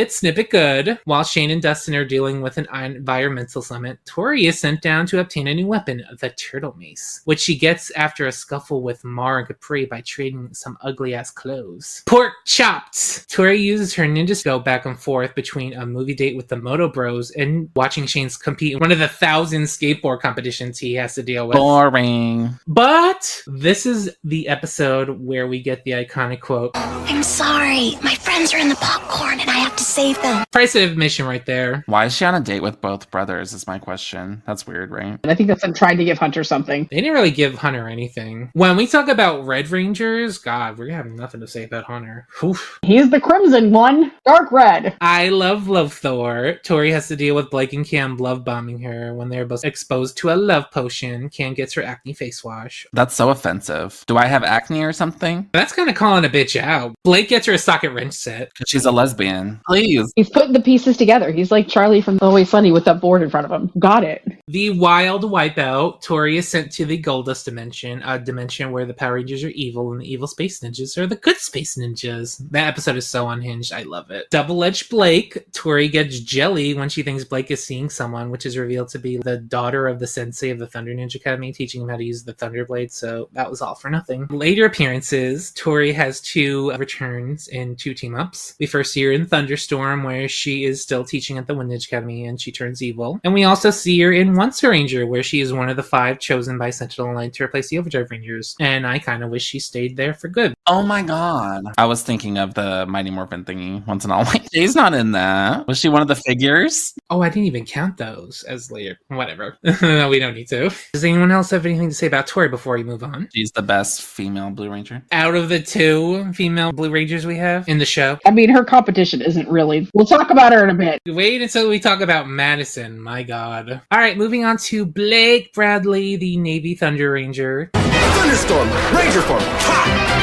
Snippet good. While Shane and Dustin are dealing with an environmental summit, Tori is sent down to obtain a new weapon, the Turtle Mace, which she gets after a scuffle with Mar and Capri by trading some ugly-ass clothes. Pork chopped! Tori uses her ninja skill back and forth between a movie date with the Moto Bros and watching Shane's compete in one of the 1,000 skateboard competitions he has to deal with. Boring. But this is the episode where we get the iconic quote, I'm sorry. My friends are in the popcorn and I have to save them. price of admission right there. Why is she on a date with both brothers is my question. That's weird, right? And I think that's them trying to give Hunter something. They didn't really give Hunter anything. When we talk about Red Rangers, God, we're having nothing to say about Hunter. Oof. He's the crimson one. Dark red. I love Thor. Tori has to deal with Blake and Cam love bombing her when they're both exposed to a love potion. Cam gets her acne face wash. That's so offensive. Do I have acne or something? That's kind of calling a bitch out. Blake gets her a socket wrench set. Because she's a lesbian. Please. He's putting the pieces together. He's like Charlie from Always Sunny with that board in front of him. Got it. The Wild Wipeout. Tori is sent to the Goldust dimension, a dimension where the Power Rangers are evil and the evil space ninjas are the good space ninjas. That episode is so unhinged. I love it. Double-edged Blake. Tori gets jelly when she thinks Blake is seeing someone, which is revealed to be the daughter of the sensei of the Thunder Ninja Academy, teaching him how to use the Thunder Blade, so that was all for nothing. Later appearances. Tori has 2 returns in 2 team-ups. We first see her in Thunderstorm, where she is still teaching at the Wind Ninja Academy and she turns evil. And we also see her in Once a Ranger, where she is one of the 5 chosen by Sentinel Line to replace the Overdrive Rangers. And I kind of wish she stayed there for good. Oh my god. I was thinking of the Mighty Morphin thingy once in all. She's not in that. Was she one of the figures? Oh, I didn't even count those as later. Whatever. No, we don't need to. Does anyone else have anything to say about Tori before we move on? She's the best female Blue Ranger. Out of the 2 female Blue Rangers we have in the show. I mean, her competition isn't really... We'll talk about her in a bit. Wait until we talk about Madison. My god. Alright, moving on to Blake Bradley, the Navy Thunder Ranger. Thunderstorm! Ranger form! Ha!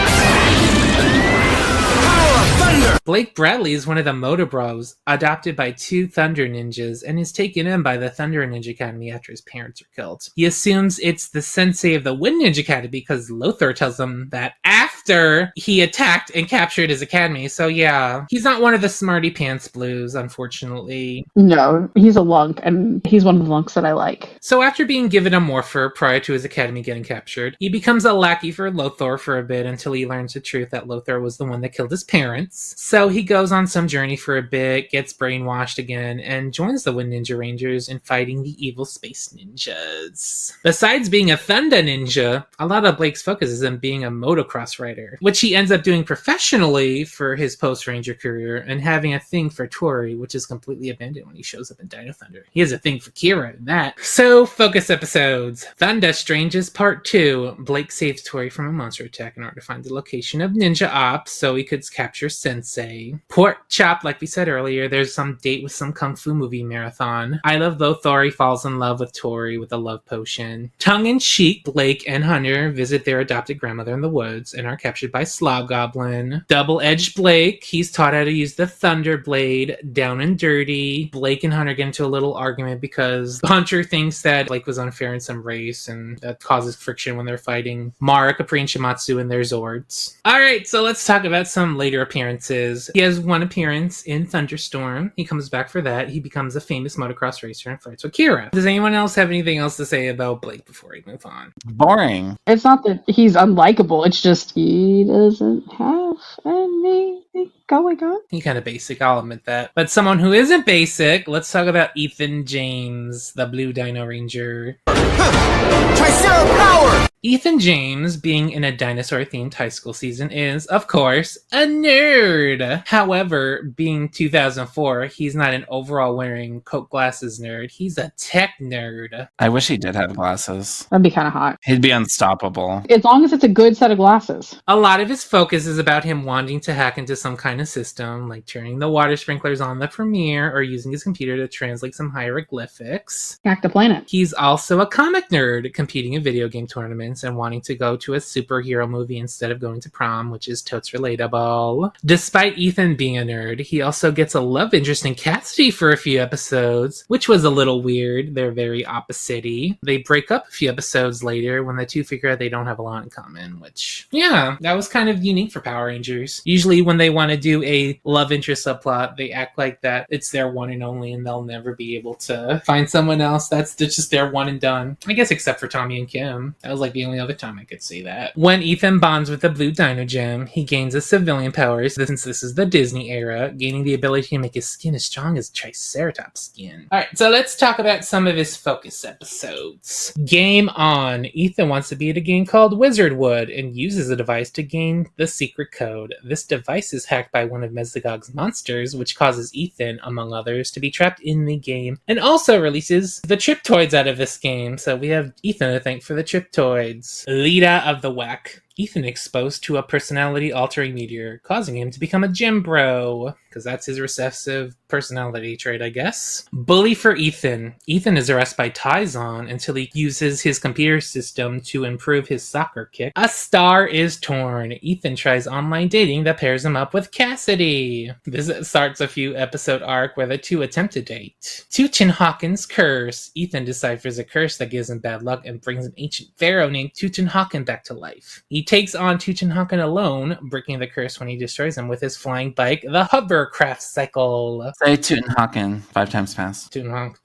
Blake Bradley is one of the Moto Bros, adopted by 2 Thunder Ninjas, and is taken in by the Thunder Ninja Academy after his parents are killed. He assumes it's the sensei of the Wind Ninja Academy because Lothar tells him that after he attacked and captured his academy. So yeah, he's not one of the smarty pants blues, unfortunately. No, he's a lunk, and he's one of the lunks that I like. So after being given a morpher prior to his academy getting captured, he becomes a lackey for Lothar for a bit until he learns the truth that Lothar was the one that killed his parents. So he goes on some journey for a bit, gets brainwashed again, and joins the Wind Ninja Rangers in fighting the evil space ninjas. Besides being a Thunder Ninja, a lot of Blake's focus is on being a motocross rider, which he ends up doing professionally for his post-Ranger career, and having a thing for Tori, which is completely abandoned when he shows up in Dino Thunder. He has a thing for Kira in that. So, focus episodes. Thunder Strangers Part 2. Blake saves Tori from a monster attack in order to find the location of Ninja Ops so he could capture Sensei. Pork chop, like we said earlier, there's some date with some kung fu movie marathon. I Love Lothar falls in love with Tori with a love potion. Tongue-in-cheek, Blake and Hunter visit their adopted grandmother in the woods and are captured by Slobgoblin. Double-Edged Blake, he's taught how to use the Thunder Blade. Down and Dirty, Blake and Hunter get into a little argument because Hunter thinks that Blake was unfair in some race, and that causes friction when they're fighting Mara, Capri, and Shimatsu in their Zords. Alright, so let's talk about some later appearances. He has one appearance in Thunderstorm. He comes back for that. He becomes a famous motocross racer and fights with Kira. Does anyone else have anything else to say about Blake before we move on? Boring. It's not that he's unlikable, it's just he doesn't have anything going on. He's kind of basic, I'll admit that. But someone who isn't basic, let's talk about Ethan James, the Blue Dino Ranger. Tricera power! Ethan James, being in a dinosaur-themed high school season, is, of course, a nerd. However, being 2004, he's not an overall-wearing Coke glasses nerd. He's a tech nerd. I wish he did have glasses. That'd be kind of hot. He'd be unstoppable. As long as it's a good set of glasses. A lot of his focus is about him wanting to hack into some kind of system, like turning the water sprinklers on the Premiere or using his computer to translate some hieroglyphics. Hack the planet. He's also a comic nerd, competing in video game tournaments and wanting to go to a superhero movie instead of going to prom, which is totes relatable. Despite Ethan being a nerd, he also gets a love interest in Cassidy for a few episodes, which was a little weird. They're very opposite-y. They break up a few episodes later when the two figure out they don't have a lot in common, which, yeah, that was kind of unique for Power Rangers. Usually when they want to do a love interest subplot, they act like that it's their one and only and they'll never be able to find someone else. That's just their one and done. I guess except for Tommy and Kim. That was like the only other time I could see that. When Ethan bonds with the Blue Dino Gem, he gains his civilian powers, since this is the Disney era, gaining the ability to make his skin as strong as Triceratops skin. Alright, so let's talk about some of his focus episodes. Game On. Ethan wants to be at a game called Wizardwood and uses a device to gain the secret code. This device is hacked by one of Mesogog's monsters, which causes Ethan, among others, to be trapped in the game, and also releases the Triptoids out of this game, so we have Ethan to thank for the Triptoids. Leader of the Whack. Ethan exposed to a personality-altering meteor, causing him to become a gym bro, because that's his recessive personality trait, I guess. Bully for Ethan. Ethan is harassed by Taizon until he uses his computer system to improve his soccer kick. A star is torn. Ethan tries online dating that pairs him up with Cassidy. This starts a few episode arc where the two attempt to date. Tuchenhaken's curse. Ethan deciphers a curse that gives him bad luck and brings an ancient pharaoh named Tuchenhaken back to life. He takes on Tuchenhaken alone, breaking the curse when he destroys him with his flying bike, the hovercraft cycle. Say Tuchenhaken 5 times fast. Tuchenhaken.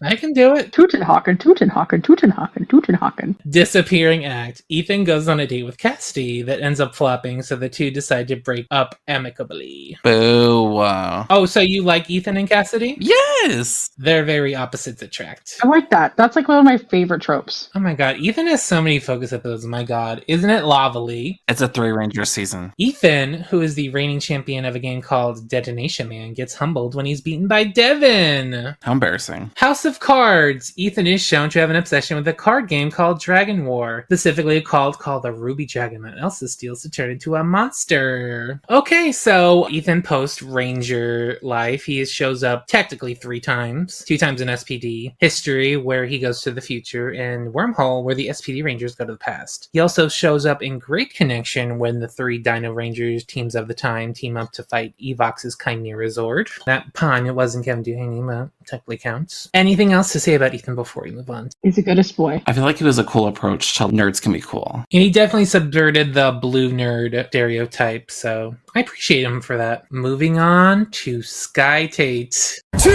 I can do it. Tuchenhaken. Disappearing act. Ethan goes on a date with Cassidy that ends up flopping, so the two decide to break up amicably. Boo. Oh, so you like Ethan and Cassidy? Yes! They're very opposites attract. I like that. That's like one of my favorite tropes. Oh my god, Ethan has so many focus episodes. My god, isn't it lovely? It's a 3 Ranger season. Ethan, who is the reigning champion of a game called Detonation Man, gets humbled when he's beaten by Devin. How embarrassing. House of Cards. Ethan is shown to have an obsession with a card game called Dragon War, specifically called the Ruby Dragon that Elsa steals to turn into a monster. Okay, so Ethan post-Ranger life, he shows up technically 3 times. 2 times in SPD, History, where he goes to the future, and Wormhole, where the SPD Rangers go to the past. He also shows up in Great Connection when the 3 Dino Rangers teams of the time team up to fight Evox's Chimera Zord. That pun, it wasn't Kevin Duhaney, but technically counts. Anything else to say about Ethan before we move on? He's the goodest boy. I feel like it was a cool approach to nerds can be cool. And he definitely subverted the blue nerd stereotype, so I appreciate him for that. Moving on to Sky Tate. 2.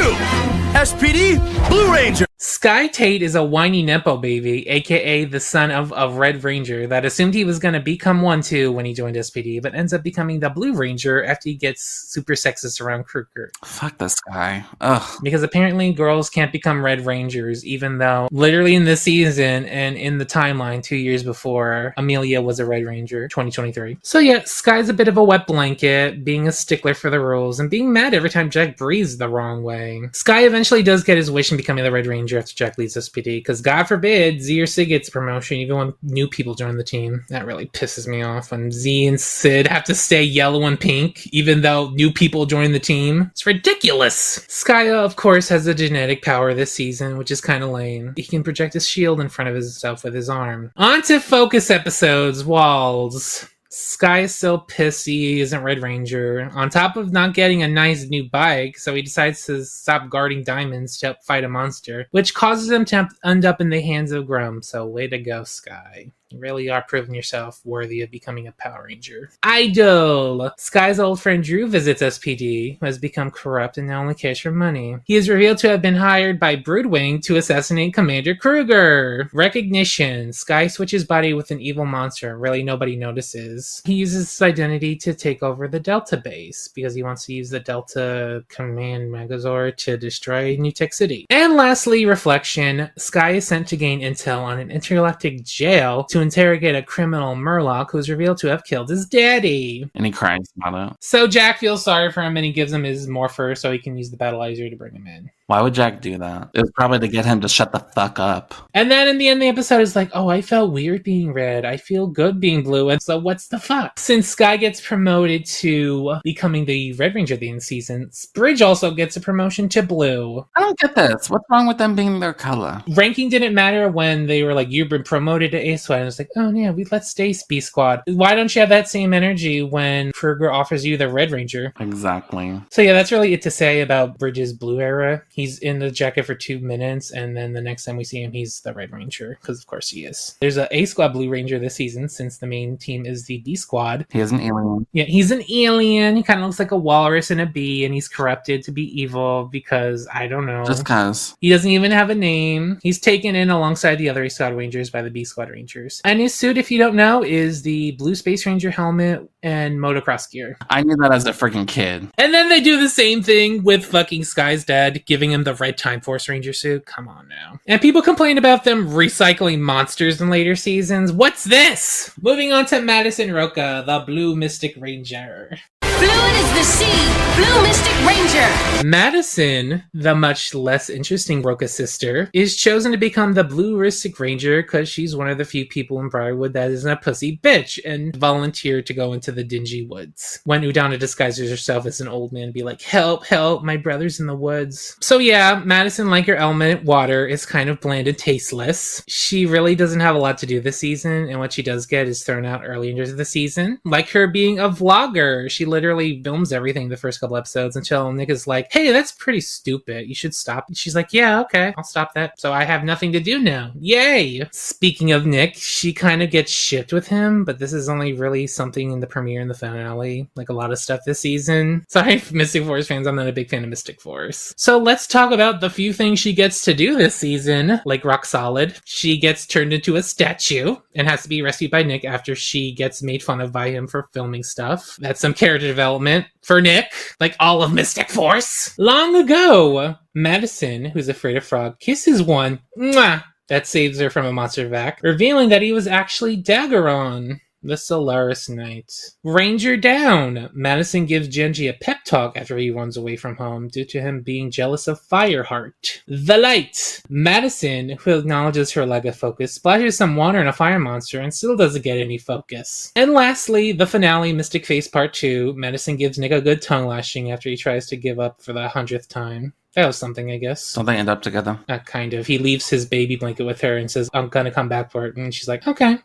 SPD Blue Ranger. Sky Tate is a whiny Nepo baby, aka the son of a Red Ranger that assumed he was going to become one too when he joined SPD, but ends up becoming the Blue Ranger after he gets super sexist around Kruger. Fuck this guy. Ugh. Because apparently girls can't become Red Rangers, even though literally in this season and in the timeline 2 years before, Amelia was a Red Ranger, 2023. So yeah, Sky's a bit of a wet blanket. blanket, being a stickler for the rules, and being mad every time Jack breathes the wrong way. Sky eventually does get his wish in becoming the Red Ranger after Jack leaves SPD, because God forbid Z or Sid gets a promotion even when new people join the team. That really pisses me off when Z and Sid have to stay yellow and pink, even though new people join the team. It's ridiculous! Skya, of course, has a genetic power this season, which is kind of lame. He can project his shield in front of himself with his arm. On to focus episodes, Walls. Sky is still pissy he isn't Red Ranger, on top of not getting a nice new bike, so he decides to stop guarding diamonds to help fight a monster, which causes him to end up in the hands of Grum, so way to go, Sky. You really are proving yourself worthy of becoming a Power Ranger. Idol! Sky's old friend Drew visits SPD, who has become corrupt and now only cares for money. He is revealed to have been hired by Broodwing to assassinate Commander Kruger. Recognition. Sky switches body with an evil monster. Really, nobody notices. He uses his identity to take over the Delta base, because he wants to use the Delta Command Megazord to destroy New Tech City. And lastly, Reflection. Sky is sent to gain intel on an intergalactic jail to interrogate a criminal Murloc who is revealed to have killed his daddy. And he cries about it. So Jack feels sorry for him and he gives him his Morpher so he can use the Battleizer to bring him in. Why would Jack do that? It was probably to get him to shut the fuck up. And then in the end, the episode is like, oh, I felt weird being red. I feel good being blue. And so what's the fuck? Since Sky gets promoted to becoming the Red Ranger at the end of the season, Bridge also gets a promotion to blue. I don't get this. What's wrong with them being their color? Ranking didn't matter when they were like, you've been promoted to A Squad. And it's like, oh yeah, let's stay B Squad. Why don't you have that same energy when Kruger offers you the Red Ranger? Exactly. So yeah, that's really it to say about Bridge's blue era. He's in the jacket for 2 minutes, and then the next time we see him, he's the Red Ranger, because of course he is. There's a A Squad Blue Ranger this season, since the main team is the B Squad. He is an alien. Yeah, he's an alien. He kind of looks like a walrus and a bee, and he's corrupted to be evil because, I don't know. Just cause. He doesn't even have a name. He's taken in alongside the other A Squad Rangers by the B Squad Rangers. And his suit, if you don't know, is the Blue Space Ranger helmet and motocross gear. I knew that as a freaking kid. And then they do the same thing with fucking Sky's dad, giving him the red Time Force Ranger suit. Come on now. And people complain about them recycling monsters in later seasons. What's this? Moving on to Madison Roca, the Blue Mystic Ranger. Fluid is the sea, Blue Mystic Ranger. Madison, the much less interesting Roca sister, is chosen to become the Blue Mystic Ranger because she's one of the few people in Briarwood that isn't a pussy bitch and volunteered to go into the dingy woods. When Udana disguises herself as an old man, be like, help, help, my brother's in the woods. So yeah, Madison, like her element, water, is kind of bland and tasteless. She really doesn't have a lot to do this season, and what she does get is thrown out early into the season. Like her being a vlogger, she literally films everything the first couple episodes until Nick is like, hey, that's pretty stupid. You should stop. She's like, yeah, okay, I'll stop that. So I have nothing to do now. Yay! Speaking of Nick, she kind of gets shipped with him, but this is only really something in the premiere and the finale. Like a lot of stuff this season. Sorry, Mystic Force fans, I'm not a big fan of Mystic Force. So let's talk about the few things she gets to do this season. Like Rock Solid, she gets turned into a statue and has to be rescued by Nick after she gets made fun of by him for filming stuff. That's some character development for Nick, like all of Mystic Force. Long ago, Madison, who's afraid of frog, kisses one that saves her from a monster vac, revealing that he was actually Daggeron, the Solaris Knight. Ranger down! Madison gives Genji a pep talk after he runs away from home due to him being jealous of Fireheart. The Light! Madison, who acknowledges her lack of focus, splashes some water on a fire monster and still doesn't get any focus. And lastly, the finale, Mystic Face Part 2. Madison gives Nick a good tongue lashing after he tries to give up for the 100th time. That was something, I guess. Don't they end up together? Kind of. He leaves his baby blanket with her and says, I'm gonna come back for it. And she's like, okay.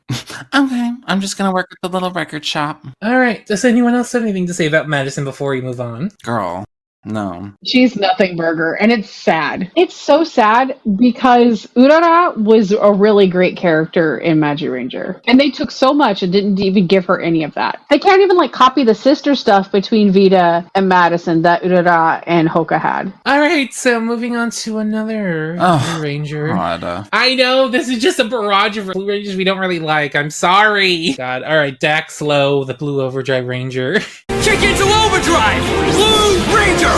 Okay. I'm just gonna work at the little record shop. Alright. Does anyone else have anything to say about Madison before we move on? Girl. No. She's nothing burger, and it's sad. It's so sad because Urara was a really great character in Magi Ranger, and they took so much and didn't even give her any of that. They can't even copy the sister stuff between Vita and Madison that Urara and Hoka had. Alright, so moving on to another Blue Ranger. God. I know, this is just a barrage of Blue Rangers we don't really like. I'm sorry. God, alright, Dax Low, the Blue Overdrive Ranger. Kick into overdrive! Blue Ranger!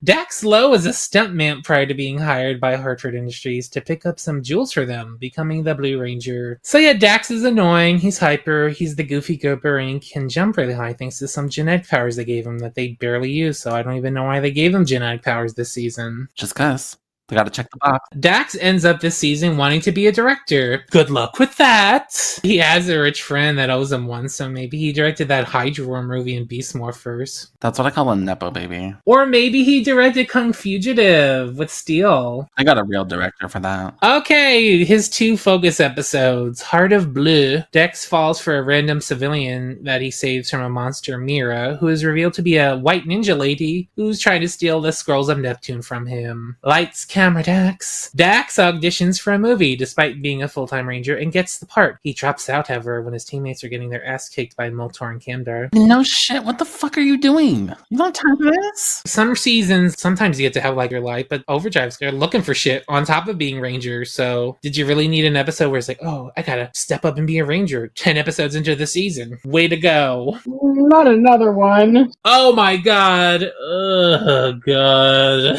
Dax Lowe was a stuntman prior to being hired by Hartford Industries to pick up some jewels for them, becoming the Blue Ranger. So yeah, Dax is annoying, he's hyper, he's the goofy goober, and he can jump really high thanks to some genetic powers they gave him that they barely use, so I don't even know why they gave him genetic powers this season. Just cuz. They gotta check the box. Dax ends up this season wanting to be a director. Good luck with that! He has a rich friend that owes him one, so maybe he directed that HASBRO movie in Beast Morphers. That's what I call a Nepo baby. Or maybe he directed Kung Fugitive with Steel. I got a real director for that. Okay, his 2 focus episodes. Heart of Blue. Dex falls for a random civilian that he saves from a monster, Mira, who is revealed to be a white ninja lady who's trying to steal the Scrolls of Neptune from him. Lights, camera, Dax. Dax auditions for a movie despite being a full-time ranger and gets the part. He drops out, however, when his teammates are getting their ass kicked by Moltor and Camdar. No shit, what the fuck are you doing? You don't have time for this? Some seasons, sometimes you get to have like your life, but Overdrive's they're looking for shit on top of being ranger, so did you really need an episode where it's like, oh, I gotta step up and be a ranger 10 episodes into the season? Way to go. Not another one. Oh my god. Oh god.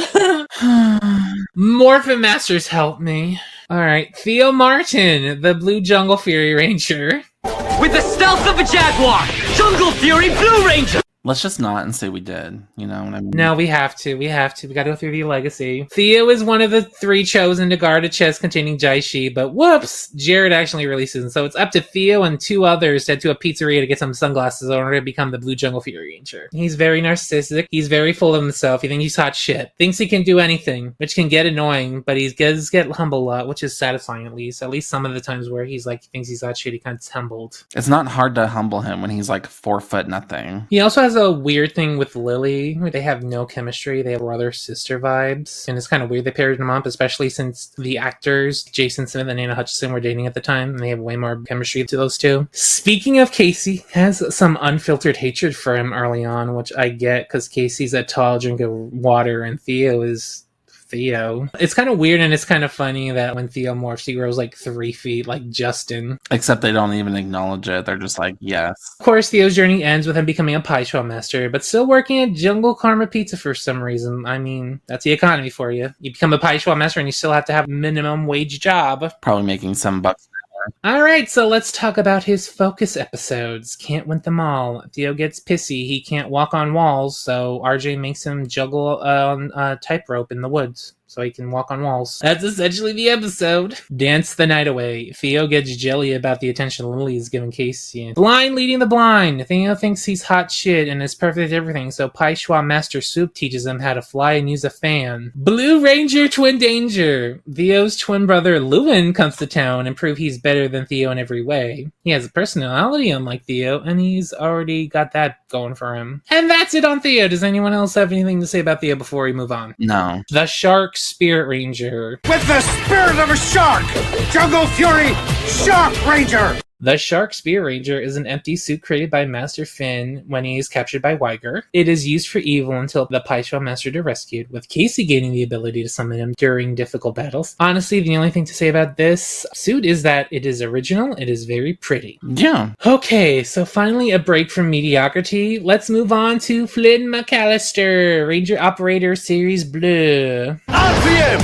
Morphin Masters, help me. Alright, Theo Martin, the Blue Jungle Fury Ranger. With the stealth of a jaguar, Jungle Fury Blue Ranger! Let's just not and say we did. You know what I mean? No, we have to. We gotta go through the legacy. Theo is one of the 3 chosen to guard a chest containing Jaishi, but whoops! Jared actually releases, so it's up to Theo and 2 others to head to a pizzeria to get some sunglasses in order to become the Blue Jungle Fury Ranger. He's very narcissistic. He's very full of himself. He thinks he's hot shit. Thinks he can do anything, which can get annoying, but he does get humble a lot, which is satisfying at least. At least some of the times where he's like, he thinks he's hot shit, he kind of humbled. It's not hard to humble him when he's like 4 foot nothing. He also has a weird thing with Lily where they have no chemistry. They have brother-sister vibes, and it's kind of weird they paired them up, especially since the actors Jason Smith and Anna Hutchison were dating at the time, and they have way more chemistry to those 2. Speaking of Casey, has some unfiltered hatred for him early on, which I get because Casey's a tall drink of water and Theo is Theo. It's kind of weird and it's kind of funny that when Theo morphs, he grows like 3 feet like Justin. Except they don't even acknowledge it. They're just like, yes. Of course, Theo's journey ends with him becoming a pie shop master, but still working at Jungle Karma Pizza for some reason. I mean, that's the economy for you. You become a pie shop master and you still have to have a minimum wage job. Probably making some bucks. Alright, so let's talk about his focus episodes. Can't win them all. Theo gets pissy. He can't walk on walls, so RJ makes him juggle on a tightrope in the woods so he can walk on walls. That's essentially the episode. Dance the night away. Theo gets jelly about the attention Lily is giving Casey. Blind leading the blind. Theo thinks he's hot shit and is perfect at everything, so Pai Schwa Master Soup teaches him how to fly and use a fan. Blue Ranger Twin Danger. Theo's twin brother Lewin comes to town and proves he's better than Theo in every way. He has a personality unlike Theo, and he's already got that going for him. And that's it on Theo. Does anyone else have anything to say about Theo before we move on? No. The Shark Spirit Ranger. With the spirit of a shark, Jungle Fury Shark Ranger! The Shark Spear Ranger is an empty suit created by Master Finn when he is captured by Weiger. It is used for evil until the Paisha Master is rescued, with Casey gaining the ability to summon him during difficult battles. Honestly, the only thing to say about this suit is that it is original, it is very pretty. Yeah. Okay, so finally a break from mediocrity. Let's move on to Flynn McAllister, Ranger Operator Series Blue. RPM!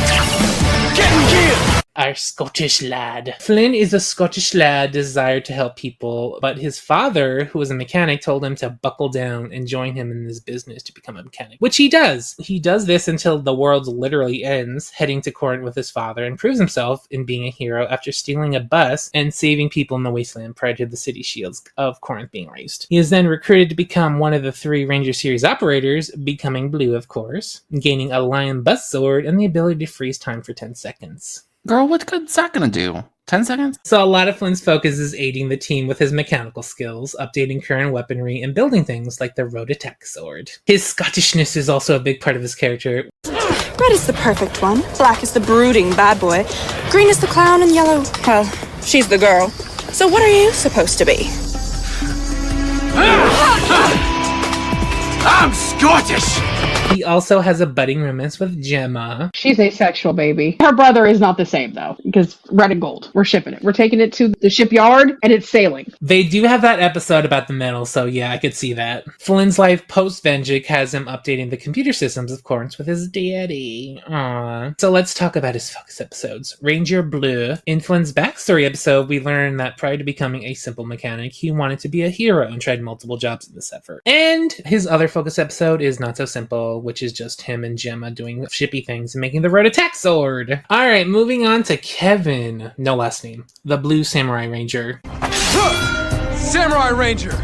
Getting geared! Our Scottish lad. Flynn is a Scottish lad desired to help people, but his father, who was a mechanic, told him to buckle down and join him in this business to become a mechanic, which he does. He does this until the world literally ends, heading to Corinth with his father, and proves himself in being a hero after stealing a bus and saving people in the wasteland prior to the city shields of Corinth being raised. He is then recruited to become one of the 3 Ranger Series operators, becoming Blue, of course, gaining a lion bus sword and the ability to freeze time for 10 seconds. Girl, what good's that gonna do? 10 seconds? So a lot of Flynn's focus is aiding the team with his mechanical skills, updating current weaponry, and building things like the road attack sword. His Scottishness is also a big part of his character. Red is the perfect one, black is the brooding bad boy, green is the clown, and yellow, well, she's the girl. So what are you supposed to be? I'm Scottish! He also has a budding romance with Gemma. She's asexual, baby. Her brother is not the same, though, because red and gold. We're shipping it. We're taking it to the shipyard, and it's sailing. They do have that episode about the medal, so yeah, I could see that. Flynn's life post-Vengic has him updating the computer systems, of course, with his daddy. Aww. So let's talk about his focus episodes. Ranger Bleu. In Flynn's backstory episode, we learn that prior to becoming a simple mechanic, he wanted to be a hero and tried multiple jobs in this effort. And his other focus episode is Not So Simple, which is just him and Gemma doing shippy things and making the road attack sword. Alright, moving on to Kevin. No last name. The Blue Samurai Ranger. Samurai Ranger,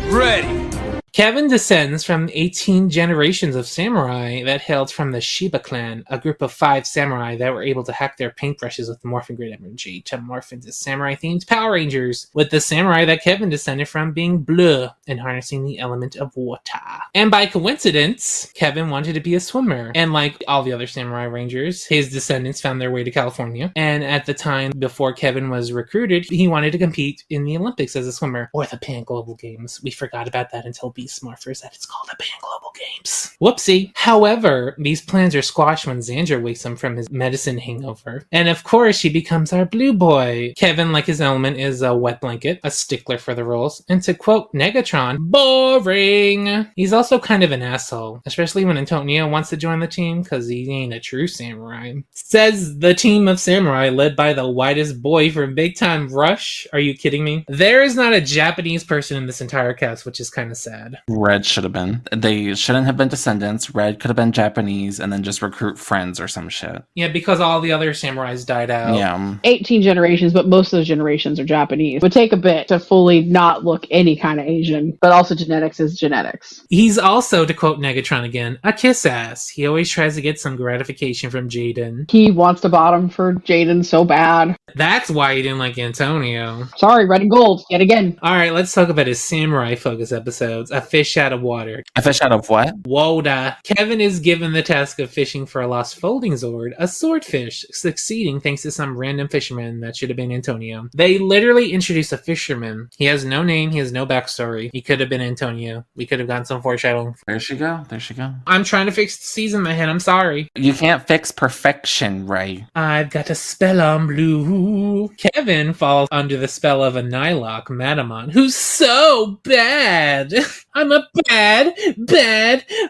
ready. Kevin descends from 18 generations of samurai that hailed from the Shiba clan, a group of 5 samurai that were able to hack their paintbrushes with Morphin grid energy to morph into samurai-themed Power Rangers, with the samurai that Kevin descended from being bleu and harnessing the element of water. And by coincidence, Kevin wanted to be a swimmer, and like all the other samurai rangers, his descendants found their way to California, and at the time before Kevin was recruited, he wanted to compete in the Olympics as a swimmer, or the Pan Global Games. We forgot about that until Beast Morphers that it's called the Pan Global Games. Whoopsie. However, these plans are squashed when Xander wakes him from his medicine hangover. And of course, he becomes our blue boy. Kevin, like his element, is a wet blanket, a stickler for the roles, and to quote Negatron, boring. He's also kind of an asshole, especially when Antonio wants to join the team because he ain't a true samurai. Says the team of samurai led by the whitest boy from Big Time Rush. Are you kidding me? There is not a Japanese person in this entire cast, which is kind of sad. Red should have been. They shouldn't have been descendants. Red could have been Japanese and then just recruit friends or some shit. Yeah, because all the other samurais died out. Yeah. 18 generations, but most of those generations are Japanese. It would take a bit to fully not look any kind of Asian, but also genetics is genetics. He's also, to quote Negatron again, a kiss ass. He always tries to get some gratification from Jaden. He wants to bottom for Jaden so bad. That's why he didn't like Antonio. Sorry, red and gold, yet again. Alright, let's talk about his samurai focus episodes. A fish out of water. A fish out of what? Woda. Kevin is given the task of fishing for a lost folding Zord, a swordfish, succeeding thanks to some random fisherman that should have been Antonio. They literally introduce a fisherman. He has no name, he has no backstory. He could have been Antonio. We could have gotten some foreshadowing. There she go. There she go. I'm trying to fix the season in my head, I'm sorry. You can't fix perfection, Ray. I've got a spell on blue. Kevin falls under the spell of a Nylok Matamon, who's so bad. I'm a bad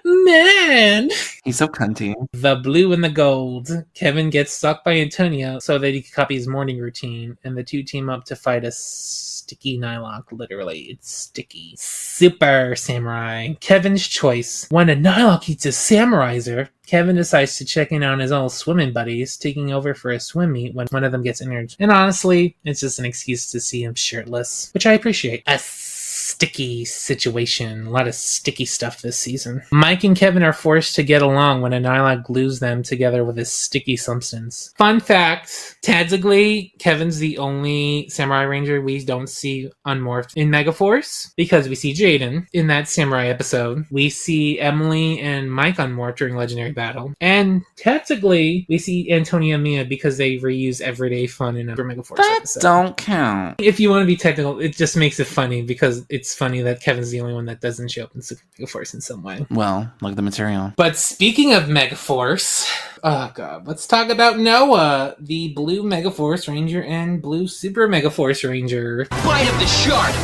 man. He's so cunty. The blue and the gold. Kevin gets stuck by Antonio so that he can copy his morning routine, and the two team up to fight a sticky Nylok. Literally, it's sticky. Super samurai. Kevin's choice. When a Nylok eats a samuraizer, Kevin decides to check in on his old swimming buddies, taking over for a swim meet when one of them gets injured. And honestly, it's just an excuse to see him shirtless, which I appreciate. A sticky situation. A lot of sticky stuff this season. Mike and Kevin are forced to get along when a Nylok glues them together with a sticky substance. Fun fact, tactically, Kevin's the only Samurai Ranger we don't see unmorphed in Megaforce, because we see Jaden in that Samurai episode. We see Emily and Mike unmorphed during Legendary Battle. And tactically, we see Antonia and Mia because they reuse Everyday Fun in a Megaforce episode. Don't count. If you want to be technical, it just makes it funny because it's funny that Kevin's the only one that doesn't show up in Super Megaforce in some way. Well, like the material. But speaking of Megaforce, oh god, let's talk about Noah, the Blue Megaforce Ranger and Blue Super Megaforce Ranger. Bite of the shark!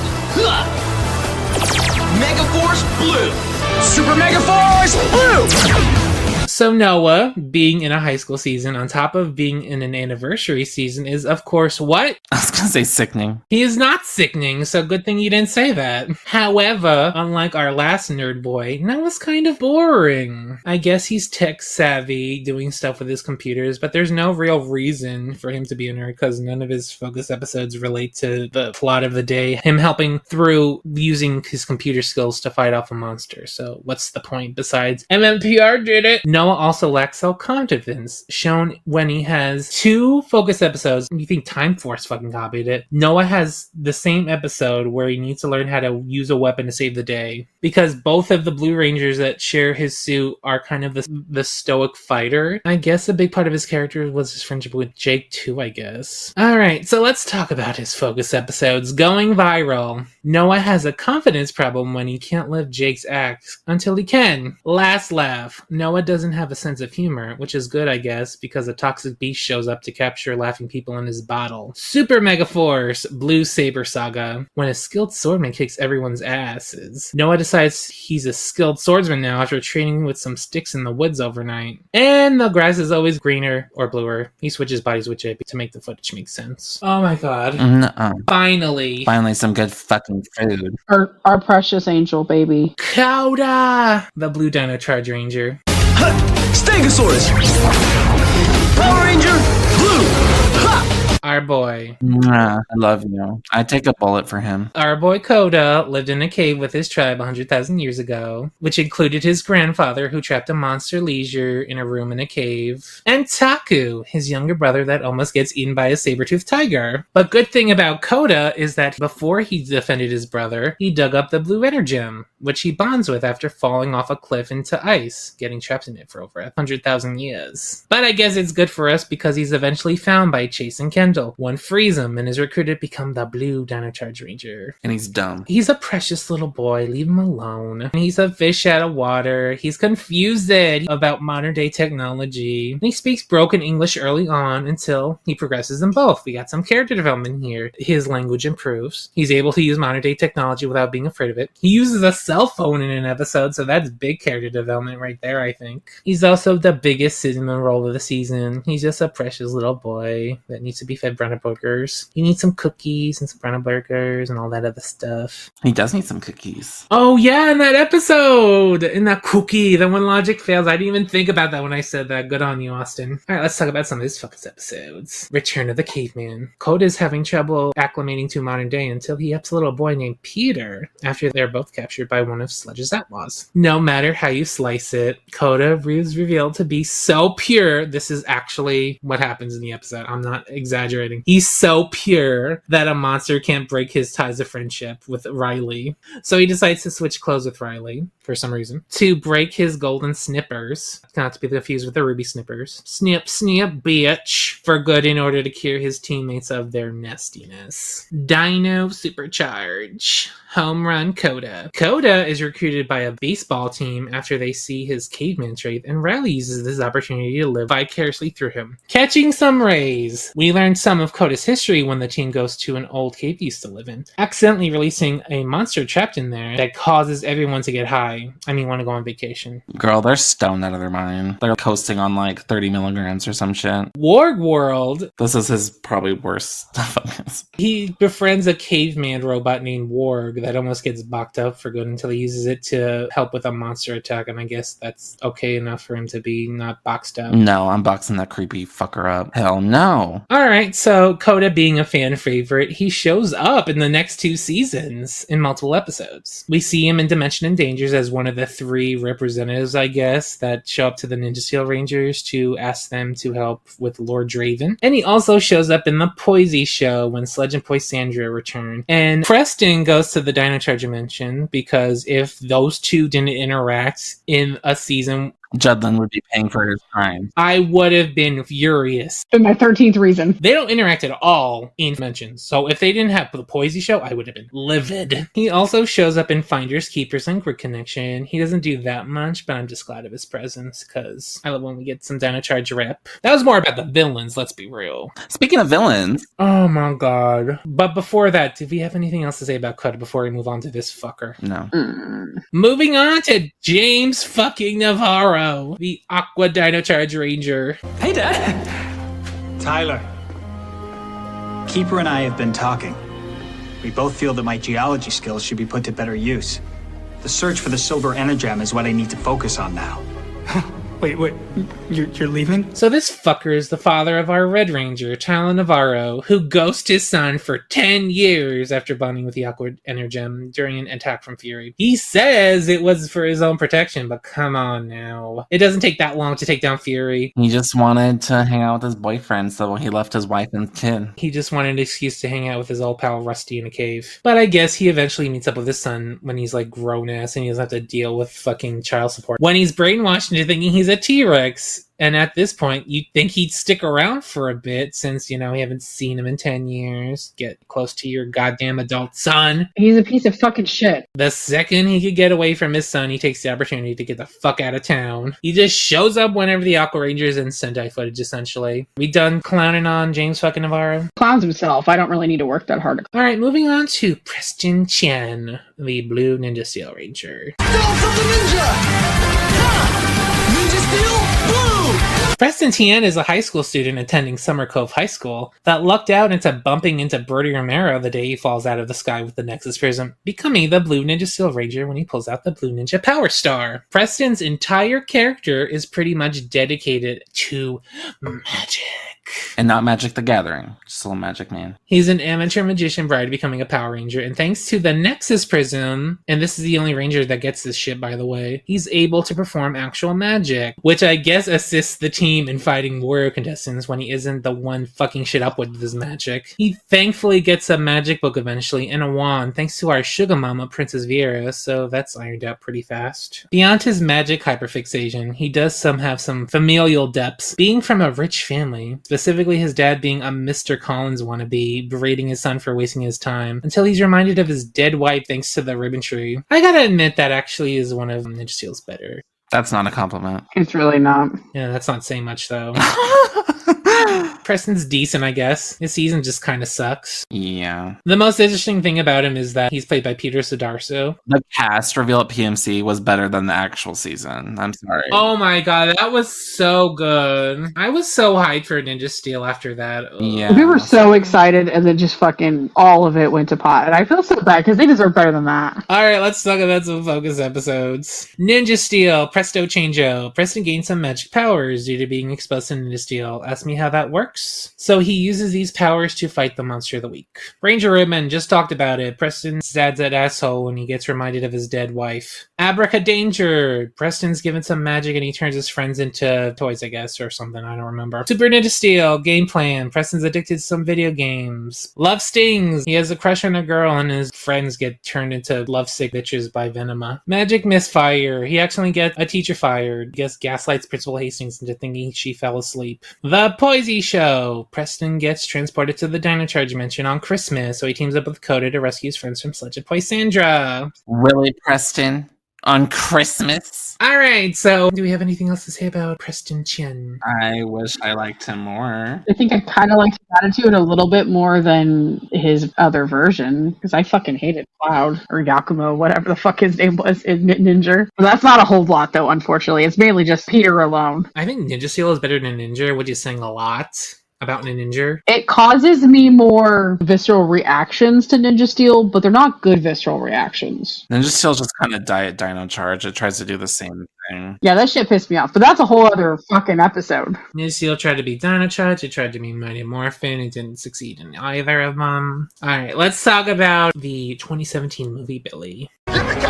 Megaforce Blue! Super Megaforce Blue! So Noah, being in a high school season, on top of being in an anniversary season, is of course what? I was gonna say sickening. He is not sickening, so good thing you didn't say that. However, unlike our last nerd boy, Noah's kind of boring. I guess he's tech savvy, doing stuff with his computers, but there's no real reason for him to be a nerd because none of his focus episodes relate to the plot of the day. Him helping through using his computer skills to fight off a monster. So what's the point besides MMPR did it? Noah Noah also lacks self-confidence, shown when he has 2 focus episodes. You think Time Force fucking copied it. Noah has the same episode where he needs to learn how to use a weapon to save the day. Because both of the Blue Rangers that share his suit are kind of the stoic fighter. I guess a big part of his character was his friendship with Jake too, I guess. Alright, so let's talk about his focus episodes going viral. Noah has a confidence problem when he can't lift Jake's axe until he can. Last laugh. Noah doesn't have a sense of humor, which is good, I guess, because a toxic beast shows up to capture laughing people in his bottle. Super Mega Force Blue Saber Saga. When a skilled swordsman kicks everyone's asses. Noah decides he's a skilled swordsman now after training with some sticks in the woods overnight. And the grass is always greener or bluer. He switches bodies with JP to make the footage make sense. Oh my god. Nuh-uh. Finally some good fucking food. Our precious angel baby. Coda! The Blue Dino Charge Ranger. Stegosaurus! Power Ranger Blue! Ha! Our boy. I love you. I'd take a bullet for him. Our boy Coda lived in a cave with his tribe 100,000 years ago, which included his grandfather who trapped a monster leisure in a room in a cave, and Taku, his younger brother that almost gets eaten by a saber-toothed tiger. But good thing about Coda is that before he defended his brother, he dug up the Blue Energem, which he bonds with after falling off a cliff into ice, getting trapped in it for over 100,000 years. But I guess it's good for us because he's eventually found by Chase and Kendall. One frees him and is recruited to become the Blue Dino Charge Ranger. And he's dumb. He's a precious little boy. Leave him alone. He's a fish out of water. He's confused about modern day technology. And he speaks broken English early on until he progresses in both. We got some character development here. His language improves. He's able to use modern day technology without being afraid of it. He uses a cell phone in an episode, so that's big character development right there, I think. He's also the biggest cinnamon roll of the season. He's just a precious little boy that needs to be fed Brownie burgers. He needs some cookies and some Brownie burgers and all that other stuff. He does need some cookies. Oh yeah, in that episode! In that cookie, the one logic fails. I didn't even think about that when I said that. Good on you, Austin. Alright, let's talk about some of his focus episodes. Return of the Caveman. Coda's having trouble acclimating to modern day until he helps a little boy named Peter after they're both captured by one of Sledge's outlaws. No matter how you slice it, Coda is revealed to be so pure. This is actually what happens in the episode. I'm not exaggerating. He's so pure that a monster can't break his ties of friendship with Riley. So he decides to switch clothes with Riley for some reason to break his golden snippers, not to be confused with the ruby snippers. Snip, snip, bitch, for good in order to cure his teammates of their nastiness. Dino Supercharge. Home run Coda. Coda is recruited by a baseball team after they see his caveman trait, and Riley uses this opportunity to live vicariously through him. Catching some rays. We learn some of Coda's history when the team goes to an old cave he used to live in, accidentally releasing a monster trapped in there that causes everyone to get high. Want to go on vacation. Girl, they're stoned out of their mind. They're coasting on like 30 milligrams or some shit. Warg World. This is his probably worst focus. He befriends a caveman robot named Warg that almost gets boxed up for good until he uses it to help with a monster attack, and I guess that's okay enough for him to be not boxed up. No, I'm boxing that creepy fucker up. Hell no. Alright, so Coda being a fan favorite, he shows up in the next 2 seasons in multiple episodes. We see him in Dimension and Dangers as one of the 3 representatives, I guess, that show up to the Ninja Steel Rangers to ask them to help with Lord Draven. And he also shows up in the POEI show when Sledge and Poisandra return. And Preston goes to the Dino Charge dimension because if those two didn't interact in a season, Judlin would be paying for his crime. I would have been furious. And my 13th reason. They don't interact at all in Dimensions. So if they didn't have the POEI show, I would have been livid. He also shows up in Finders, Keepers, and Grid Connection. He doesn't do that much, but I'm just glad of his presence because I love when we get some Dino Charge rep. That was more about the villains, let's be real. Speaking of villains. Oh my god. But before that, do we have anything else to say about Coda before we move on to this fucker? No. Moving on to James fucking Navarro. The Aqua Dino Charge Ranger. Hey, Dad. Tyler. Keeper and I have been talking. We both feel that my geology skills should be put to better use. The search for the silver energem is what I need to focus on now. Wait, you're leaving? So this fucker is the father of our Red Ranger, Tyler Navarro, who ghosted his son for 10 years after bonding with the Awkward Energem during an attack from Fury. He says it was for his own protection, but come on now. It doesn't take that long to take down Fury. He just wanted to hang out with his boyfriend, so he left his wife and kid. He just wanted an excuse to hang out with his old pal Rusty in a cave. But I guess he eventually meets up with his son when he's like grown ass and he doesn't have to deal with fucking child support. When he's brainwashed into thinking he's a T-Rex. And at this point, you'd think he'd stick around for a bit since, you know, we haven't seen him in 10 years. Get close to your goddamn adult son. He's a piece of fucking shit. The second he could get away from his son, he takes the opportunity to get the fuck out of town. He just shows up whenever the Aqua Rangers in Sentai footage, essentially. We done clowning on James fucking Navarro? Clowns himself. I don't really need to work that hard. Alright, moving on to Preston Chen, the Blue Ninja Steel Ranger. Ninja Steel, blue! Preston Tien is a high school student attending Summer Cove High School that lucked out into bumping into Bertie Romero the day he falls out of the sky with the Nexus Prism, becoming the Blue Ninja Steel Ranger when he pulls out the Blue Ninja Power Star. Preston's entire character is pretty much dedicated to magic. And not Magic the Gathering, just a little Magic Man. He's an amateur magician bride becoming a Power Ranger, and thanks to the Nexus Prism, and this is the only Ranger that gets this shit, by the way, he's able to perform actual magic, which I guess assists the team in fighting warrior contestants when he isn't the one fucking shit up with his magic. He thankfully gets a magic book eventually and a wand, thanks to our sugar mama, Princess Viera, so that's ironed out pretty fast. Beyond his magic hyperfixation, he does have some familial depths, being from a rich family, specifically his dad being a Mr. Collins wannabe, berating his son for wasting his time, until he's reminded of his dead wife thanks to the ribbon tree. I gotta admit that actually is one of Ninja Steel's better. That's not a compliment. It's really not. Yeah, that's not saying much though. Preston's decent, I guess. His season just kind of sucks. Yeah. The most interesting thing about him is that he's played by Peter Sudarso. The cast reveal at PMC was better than the actual season. I'm sorry. Oh my god, that was so good. I was so hyped for Ninja Steel after that. Ugh. Yeah. We were so excited, and then just fucking all of it went to pot. And I feel so bad, because they deserve better than that. Alright, let's talk about some focus episodes. Ninja Steel, Presto Changeo. Preston gains some magic powers due to being exposed to Ninja Steel. Ask me how that works. So he uses these powers to fight the monster of the week. Ranger Ribbon, just talked about it. Preston's dad's that asshole when he gets reminded of his dead wife. Abracadanger. Preston's given some magic and he turns his friends into toys, I guess, or something. I don't remember. Super Ninja Steel. Game plan. Preston's addicted to some video games. Love Stings. He has a crush on a girl and his friends get turned into lovesick bitches by Venema. Magic Misfire. He accidentally gets a teacher fired. Guess gaslights Principal Hastings into thinking she fell asleep. The Poisey Show. Preston gets transported to the Dino Charge dimension on Christmas, so he teams up with Coda to rescue his friends from Sledge and Poisandra. Really, Preston? On Christmas? Alright, so do we have anything else to say about Preston Chen? I wish I liked him more. I think I kind of liked his attitude a little bit more than his other version, because I fucking hated Cloud, or Yakumo, whatever the fuck his name was in Ninja. But that's not a whole lot, though, unfortunately. It's mainly just Peter alone. I think Ninja Steel is better than Ninja, which is saying a lot about Ninja. It causes me more visceral reactions to Ninja Steel, but they're not good visceral reactions. Ninja Steel's just kind of Diet Dino Charge. It tries to do the same thing. Yeah, that shit pissed me off, but that's a whole other fucking episode. Ninja Steel tried to be Dino Charge, it tried to be Mighty Morphin, it didn't succeed in either of them. Alright, let's talk about the 2017 movie Billy. Mother's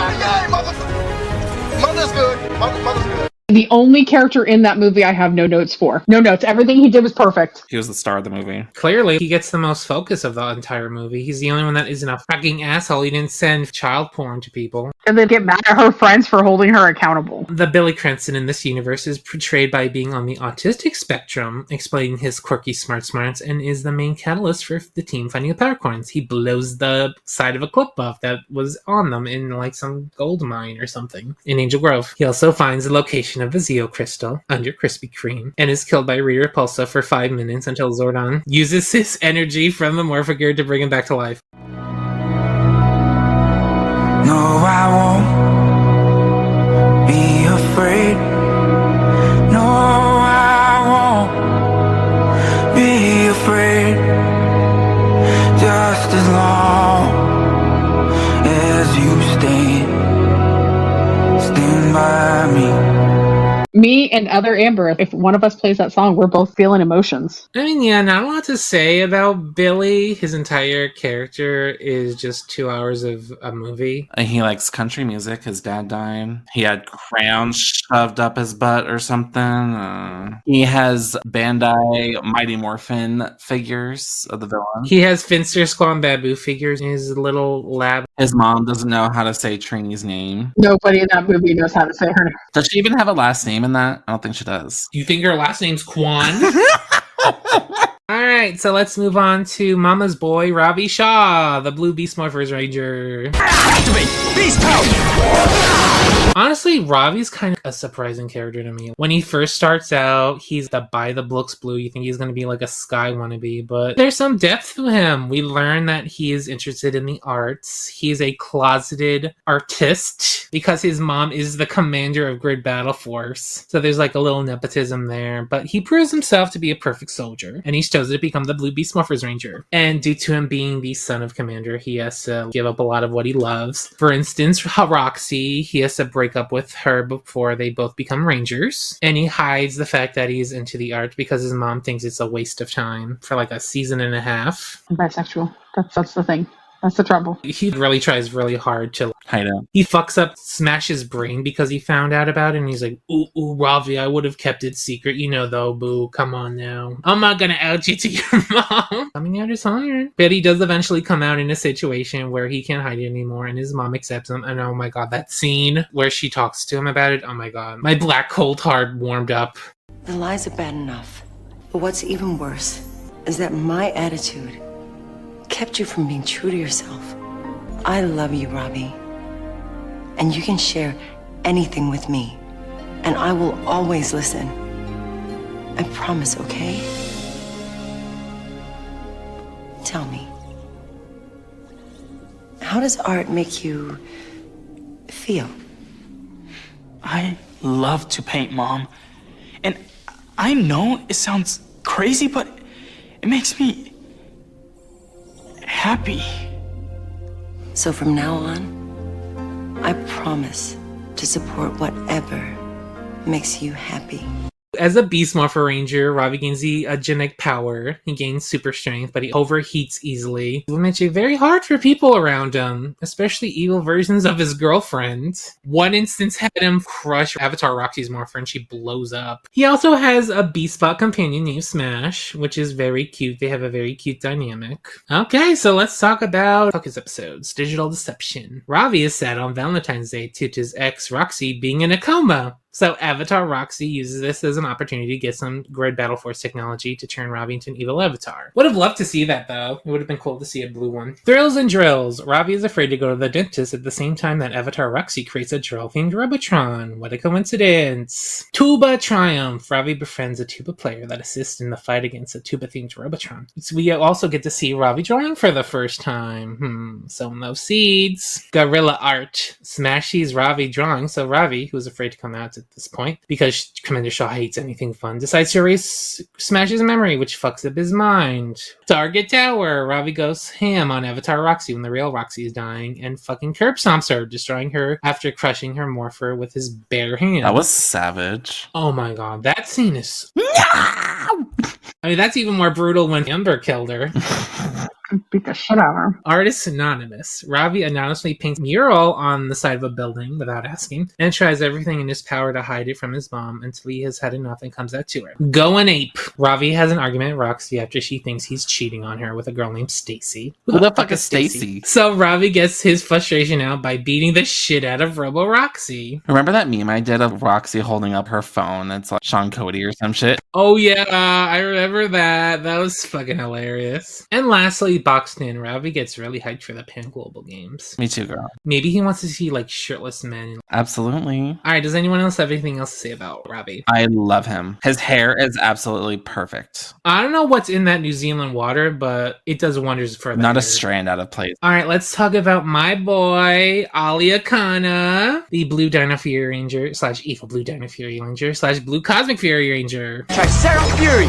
good. Mother's good. The only character in that movie I have no notes for. No notes. Everything he did was perfect. He was the star of the movie. Clearly, he gets the most focus of the entire movie. He's the only one that isn't a fucking asshole. He didn't send child porn to people. And then get mad at her friends for holding her accountable. The Billy Cranston in this universe is portrayed by being on the autistic spectrum, explaining his quirky smarts, and is the main catalyst for the team finding the power coins. He blows the side of a clip off that was on them in like some gold mine or something in Angel Grove. He also finds the location of the Zeo crystal under Krispy Kreme and is killed by Rita Repulsa for 5 minutes until Zordon uses his energy from the Morphigear to bring him back to life. No, I won't be afraid. No, I won't be afraid. Just as long as you stand by me. Me and other Amber, if one of us plays that song, we're both feeling emotions. I mean, yeah, not a lot to say about Billy. His entire character is just 2 hours of a movie. And he likes country music. His dad died. He had crayons shoved up his butt or something. He has Bandai Mighty Morphin figures of the villain. He has Finster Squall and Babu figures in his little lab. His mom doesn't know how to say Trini's name. Nobody in that movie knows how to say her name. Does she even have a last name in that? I don't think she does. You think her last name's Kwan? Alright, so let's move on to Mama's boy, Ravi Shaw, the Blue Beast Morphers Ranger. Activate Beast Power! Honestly, Ravi's kind of a surprising character to me. When he first starts out, he's the by the books blue. You think he's going to be like a Sky wannabe, but there's some depth to him. We learn that he is interested in the arts. He's a closeted artist because his mom is the commander of Grid Battle Force. So there's like a little nepotism there, but he proves himself to be a perfect soldier, and he's chosen to become the Blue Beast Morphers Ranger. And due to him being the son of Commander, he has to give up a lot of what he loves. For instance, Roxy, he has to break up with her before they both become Rangers. And he hides the fact that he's into the art because his mom thinks it's a waste of time for like a season and a half. I'm bisexual. That's the thing. That's the trouble. He really tries really hard to hide out. He fucks up Smash's brain because he found out about it, and he's like, ooh, Ravi, I would have kept it secret. You know, though, boo, come on now. I'm not gonna out you to your mom. Coming out is hard. But he does eventually come out in a situation where he can't hide it anymore, and his mom accepts him. And oh my god, that scene where she talks to him about it, oh my god. My black cold heart warmed up. The lies are bad enough. But what's even worse is that my attitude kept you from being true to yourself. I love you, Robbie. And you can share anything with me. And I will always listen. I promise, okay? Tell me, how does art make you feel? I love to paint, Mom. And I know it sounds crazy, but it makes me happy. So from now on, I promise to support whatever makes you happy. As a Beast Morpher Ranger, Ravi gains the genetic power. He gains super strength, but he overheats easily. It will make it very hard for people around him, especially evil versions of his girlfriend. One instance had him crush Avatar Roxy's Morpher and she blows up. He also has a Beastbot companion named Smash, which is very cute. They have a very cute dynamic. Okay, so let's talk about focus episodes. Digital Deception. Ravi is sad on Valentine's Day due to his ex Roxy being in a coma. So Avatar Roxy uses this as an opportunity to get some Grid Battle Force technology to turn Ravi into an evil avatar. Would have loved to see that though. It would have been cool to see a blue one. Thrills and drills. Ravi is afraid to go to the dentist at the same time that Avatar Roxy creates a drill-themed Robotron. What a coincidence. Tuba Triumph. Ravi befriends a tuba player that assists in the fight against a tuba-themed Robotron. So we also get to see Ravi drawing for the first time. Sowing those seeds. Guerrilla Art. Smash sees Ravi drawing, so Ravi, who's afraid to come out at this point, because Commander Shaw hates anything fun, decides to erase Smash's memory, which fucks up his mind. Target Tower. Ravi goes ham on Avatar Roxy when the real Roxy is dying and fucking curb stomps her, destroying her after crushing her morpher with his bare hands. That was savage. Oh my god, that scene is... I mean, that's even more brutal when Amber killed her. Beat the shit out of her. Artists Anonymous. Ravi anonymously paints a mural on the side of a building without asking, and tries everything in his power to hide it from his mom until he has had enough and comes out to her. Going ape. Ravi has an argument with Roxy after she thinks he's cheating on her with a girl named Stacy. Who the fuck is Stacy? So Ravi gets his frustration out by beating the shit out of Robo Roxy. Remember that meme I did of Roxy holding up her phone? It's like Sean Cody or some shit. Oh yeah, I remember that. That was fucking hilarious. And lastly, boxed in, Ravi gets really hyped for the Pan Global Games. Me too, girl. Maybe he wants to see like shirtless men. Absolutely. Alright, does anyone else have anything else to say about Ravi? I love him. His hair is absolutely perfect. I don't know what's in that New Zealand water, but it does wonders for that. Not a strand out of place. Alright, let's talk about my boy, Alia Kana, the Blue Dino Fury Ranger / Evil Blue Dino Fury Ranger / Blue Cosmic Fury Ranger. Tricera Fury,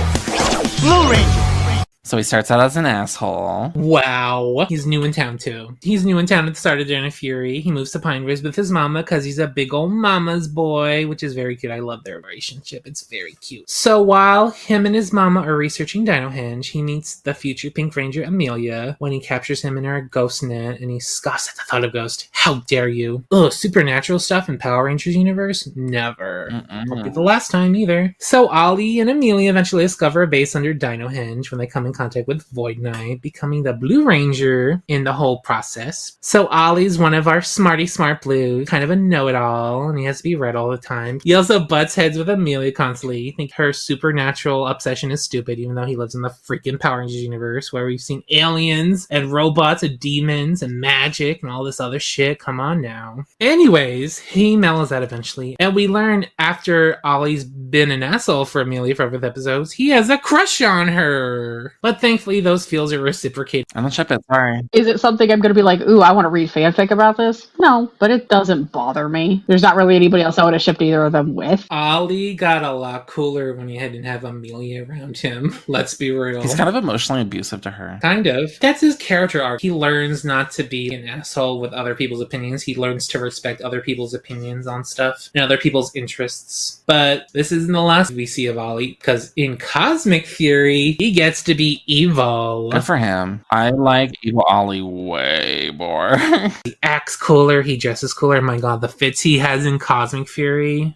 Blue Ranger. So he starts out as an asshole. Wow. He's new in town, too. He's new in town at the start of Dino Fury. He moves to Pine Ridge with his mama because he's a big old mama's boy, which is very cute. I love their relationship. It's very cute. So while him and his mama are researching Dino Henge, he meets the future Pink Ranger Amelia when he captures him in her ghost net, and he scoffs at the thought of Ghost. How dare you? Ugh, supernatural stuff in Power Rangers universe? Never. Won't be the last time either. So Ollie and Amelia eventually discover a base under Dino Henge when they come in contact with Void Knight, becoming the Blue Ranger in the whole process. So Ollie's one of our smarty smart blue, kind of a know-it-all, and he has to be read all the time. He also butts heads with Amelia constantly. You think her supernatural obsession is stupid, even though he lives in the freaking Power Rangers universe where we've seen aliens and robots and demons and magic and all this other shit. Come on now. Anyways, he mellows out eventually, and we learn after Ollie's been an asshole for Amelia for other episodes, he has a crush on her. But thankfully, those feels are reciprocated. I don't ship it, sorry. Is it something I'm going to be like, ooh, I want to read fanfic about this? No, but it doesn't bother me. There's not really anybody else I would have shipped either of them with. Ollie got a lot cooler when he didn't have Amelia around him. Let's be real. He's kind of emotionally abusive to her. Kind of. That's his character arc. He learns not to be an asshole with other people's opinions. He learns to respect other people's opinions on stuff and other people's interests. But this isn't the last we see of Ollie, because in Cosmic Fury, he gets to be evil. Good for him. I like evil Ollie way more. He acts cooler. He dresses cooler. My god, the fits he has in Cosmic Fury.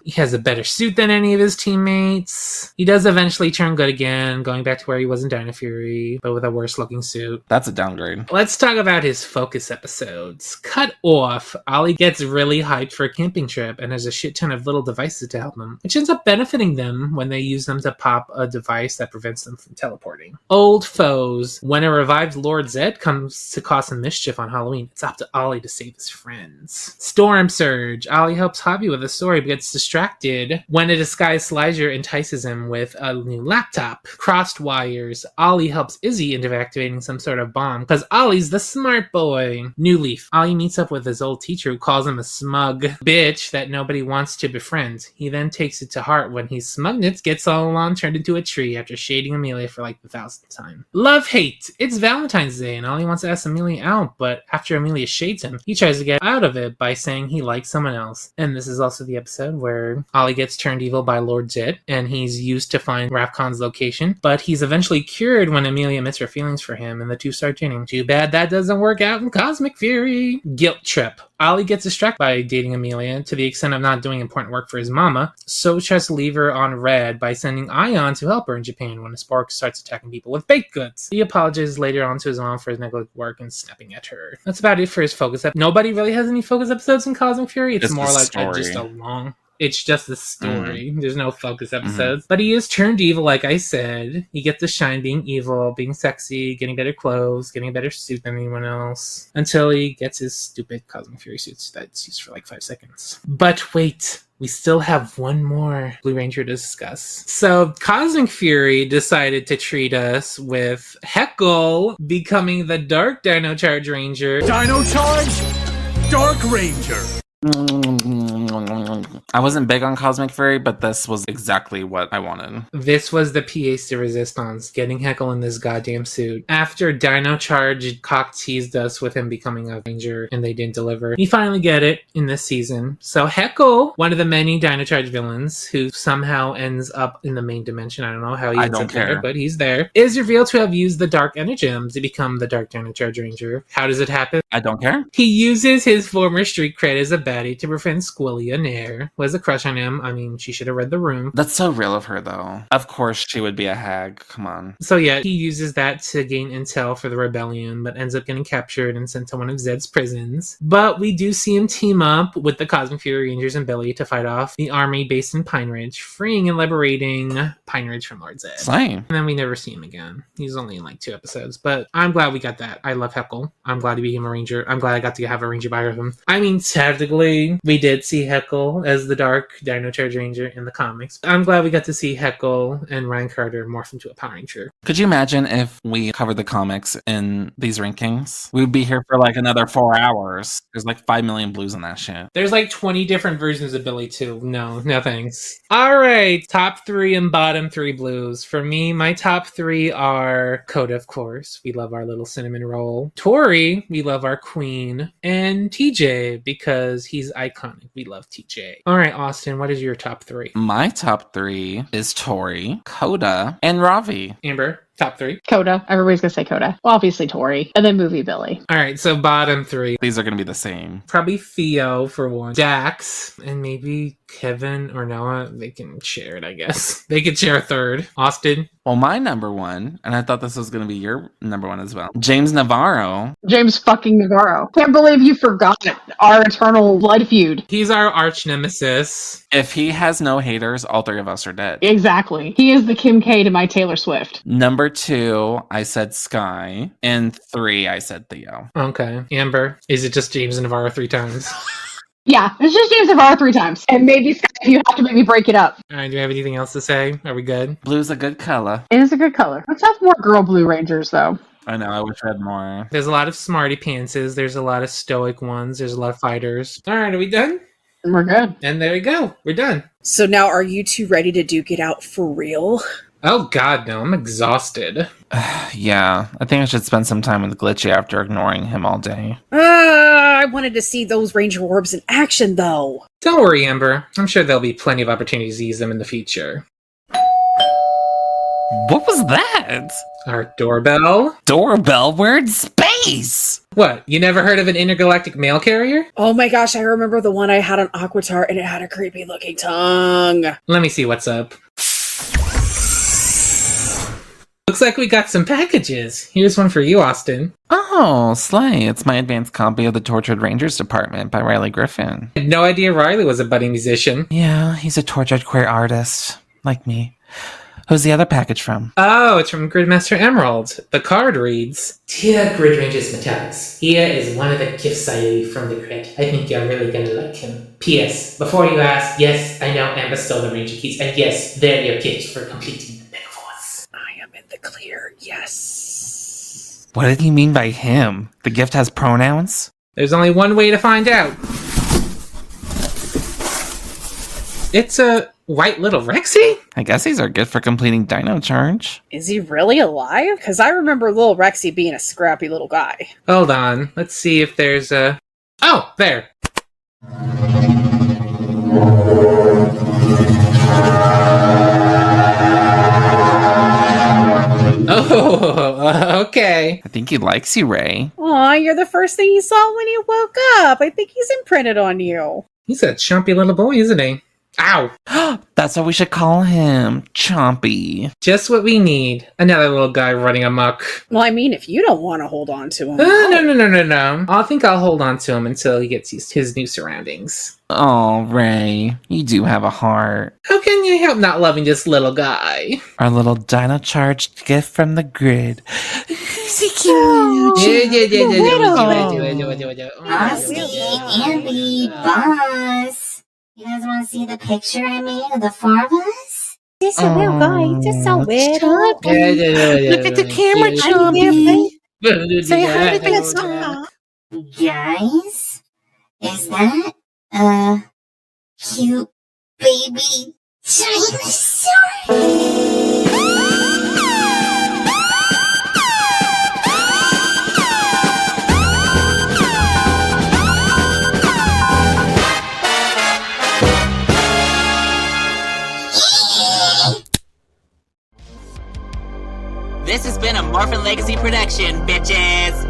He has a better suit than any of his teammates. He does eventually turn good again, going back to where he was in Dino Fury, but with a worse looking suit. That's a downgrade. Let's talk about his focus episodes. Cut off. Ollie gets really hyped for a camping trip and has a shit ton of little devices to help him, which ends up benefiting them when they use them to pop a device that prevents them from teleporting. Old foes. When a revived Lord Zed comes to cause some mischief on Halloween, it's up to Ollie to save his friends. Storm Surge. Ollie helps Hobby with a story but gets distracted when a disguised Sliger entices him with a new laptop. Crossed Wires. Ollie helps Izzy into activating some sort of bomb because Ollie's the smart boy. New Leaf. Ollie meets up with his old teacher who calls him a smug bitch that nobody wants to befriend. He then takes it to heart when his smugness gets all along turned into a tree after shading Amelia for like the 1,000th time. Love Hate. It's Valentine's Day and Ollie wants to ask Amelia out, but after Amelia shades him, he tries to get out of it by saying he likes someone else. And this is also the episode where Ollie gets turned evil by Lord Zed, and he's used to find Rafcon's location, but he's eventually cured when Amelia admits her feelings for him, and the two start dating. Too bad that doesn't work out in Cosmic Fury. Guilt Trip. Ollie gets distracted by dating Amelia to the extent of not doing important work for his mama, so tries to leave her on red by sending Ion to help her in Japan when a spark starts attacking people with baked goods. He apologizes later on to his mom for his negligent work and snapping at her. That's about it for his focus episode. Nobody really has any focus episodes in Cosmic Fury. It's more like just a long... It's just a story. There's no focus episodes. But he is turned evil, like I said. He gets to shine being evil, being sexy, getting better clothes, getting a better suit than anyone else. Until he gets his stupid Cosmic Fury suits that's used for like 5 seconds. But wait, we still have one more Blue Ranger to discuss. So Cosmic Fury decided to treat us with Heckle becoming the Dark Dino Charge Ranger. Dino Charge, Dark Ranger. I wasn't big on Cosmic Fury, but this was exactly what I wanted. This was the pièce de résistance, getting Heckle in this goddamn suit. After Dino Charge cock-teased us with him becoming a ranger, and they didn't deliver, we finally get it in this season. So Heckle, one of the many Dino Charge villains, who somehow ends up in the main dimension, I don't know how he ends up there, but he's there, is revealed to have used the Dark Energems to become the Dark Dino Charge Ranger. How does it happen? I don't care. He uses his former street cred as a baddie to befriend Squillia Nair, who has a crush on him. I mean, she should have read the room. That's so real of her, though. Of course she would be a hag. Come on. So yeah, he uses that to gain intel for the rebellion, but ends up getting captured and sent to one of Zed's prisons. But we do see him team up with the Cosmic Fury Rangers and Billy to fight off the army based in Pine Ridge, freeing and liberating Pine Ridge from Lord Zed. Same. And then we never see him again. He's only in like 2 episodes, but I'm glad we got that. I love Heckle. I'm glad he became a ranger. I'm glad I got to have a ranger by him. I mean, technically Thankfully, we did see Heckle as the Dark Dino Charge Ranger in the comics. I'm glad we got to see Heckle and Ryan Carter morph into a Power Ranger. Could you imagine if we covered the comics in these rankings? We'd be here for like another 4 hours. There's like 5 million blues in that shit. There's like 20 different versions of Billy too. No thanks. All right, top 3 and bottom 3 blues. For me, my top 3 are Coda, of course. We love our little cinnamon roll. Tori, we love our queen. And TJ, because he's iconic. We love TJ. All right, Austin, what is your top 3? My top 3 is Tori, Coda, and Ravi. Amber, top 3. Coda. Everybody's gonna say Coda. Well, obviously Tori. And then Movie Billy. All right, so bottom 3. These are going to be the same. Probably Theo for one. Dax, and maybe Kevin or Noah. They can share it, I guess. They could share a third. Austin. Well, my number 1, and I thought this was going to be your number 1 as well, James Navarro. James fucking Navarro. Can't believe you forgot our eternal blood feud. He's our arch nemesis. If he has no haters, all 3 of us are dead. Exactly. He is the Kim K to my Taylor Swift. Number 2, I said Sky. And 3, I said Theo. Okay. Amber, is it just James Navarro 3 times? Yeah, it's just James Navarro 3 times. And maybe Sky if you have to maybe break it up. All right, do you have anything else to say? Are we good? Blue's a good color. It is a good color. Let's have more girl blue rangers, though. I know, I wish I had more. There's a lot of smarty pantses. There's a lot of stoic ones. There's a lot of fighters. All right, are we done? And we're good. And there we go. We're done. So now are you two ready to duke it out for real? Oh god, no. I'm exhausted. Yeah, I think I should spend some time with Glitchy after ignoring him all day. I wanted to see those Ranger Orbs in action, though. Don't worry, Amber. I'm sure there'll be plenty of opportunities to use them in the future. What was that? Our doorbell? Doorbell? We're in space! What, you never heard of an intergalactic mail carrier? Oh my gosh, I remember the one I had on Aquatar, and it had a creepy looking tongue. Let me see what's up. Looks like we got some packages. Here's one for you, Austin. Oh, slay. It's my advanced copy of The Tortured Rangers Department by Riley Griffin. I had no idea Riley was a budding musician. Yeah, he's a tortured queer artist. Like me. Who's the other package from? Oh, it's from Gridmaster Emerald. The card reads, Dear Grid Rangers Metallics, here is one of the gifts I leave from the Grid. I think you're really gonna like him. P.S. Before you ask, yes, I know Amber stole the Ranger keys, and yes, they're your gift for completing the Megaforce. I am in the clear, yes. What did he mean by him? The gift has pronouns? There's only one way to find out. It's a white little Rexy? I guess these are good for completing Dino Charge. Is he really alive? Because I remember little Rexy being a scrappy little guy. Hold on. Let's see if there's a... Oh, there. Oh, okay. I think he likes you, Ray. Aw, you're the first thing he saw when he woke up. I think he's imprinted on you. He's a chumpy little boy, isn't he? Ow! That's what we should call him. Chompy. Just what we need. Another little guy running amok. Well, I mean, if you don't want to hold on to him. No. I think I'll hold on to him until he gets used to his new surroundings. Oh, Ray. You do have a heart. How can you help not loving this little guy? Our little Dino Charged gift from the Grid. Is he cute? Austin, Andy, Boss. You guys want to see the picture I made of the four of us? This is a real guy. Just so weird. Look at the camera, Chompy. Say hi to the song. Guys, is that a cute baby dinosaur? This has been a Morphin Legacy production, bitches!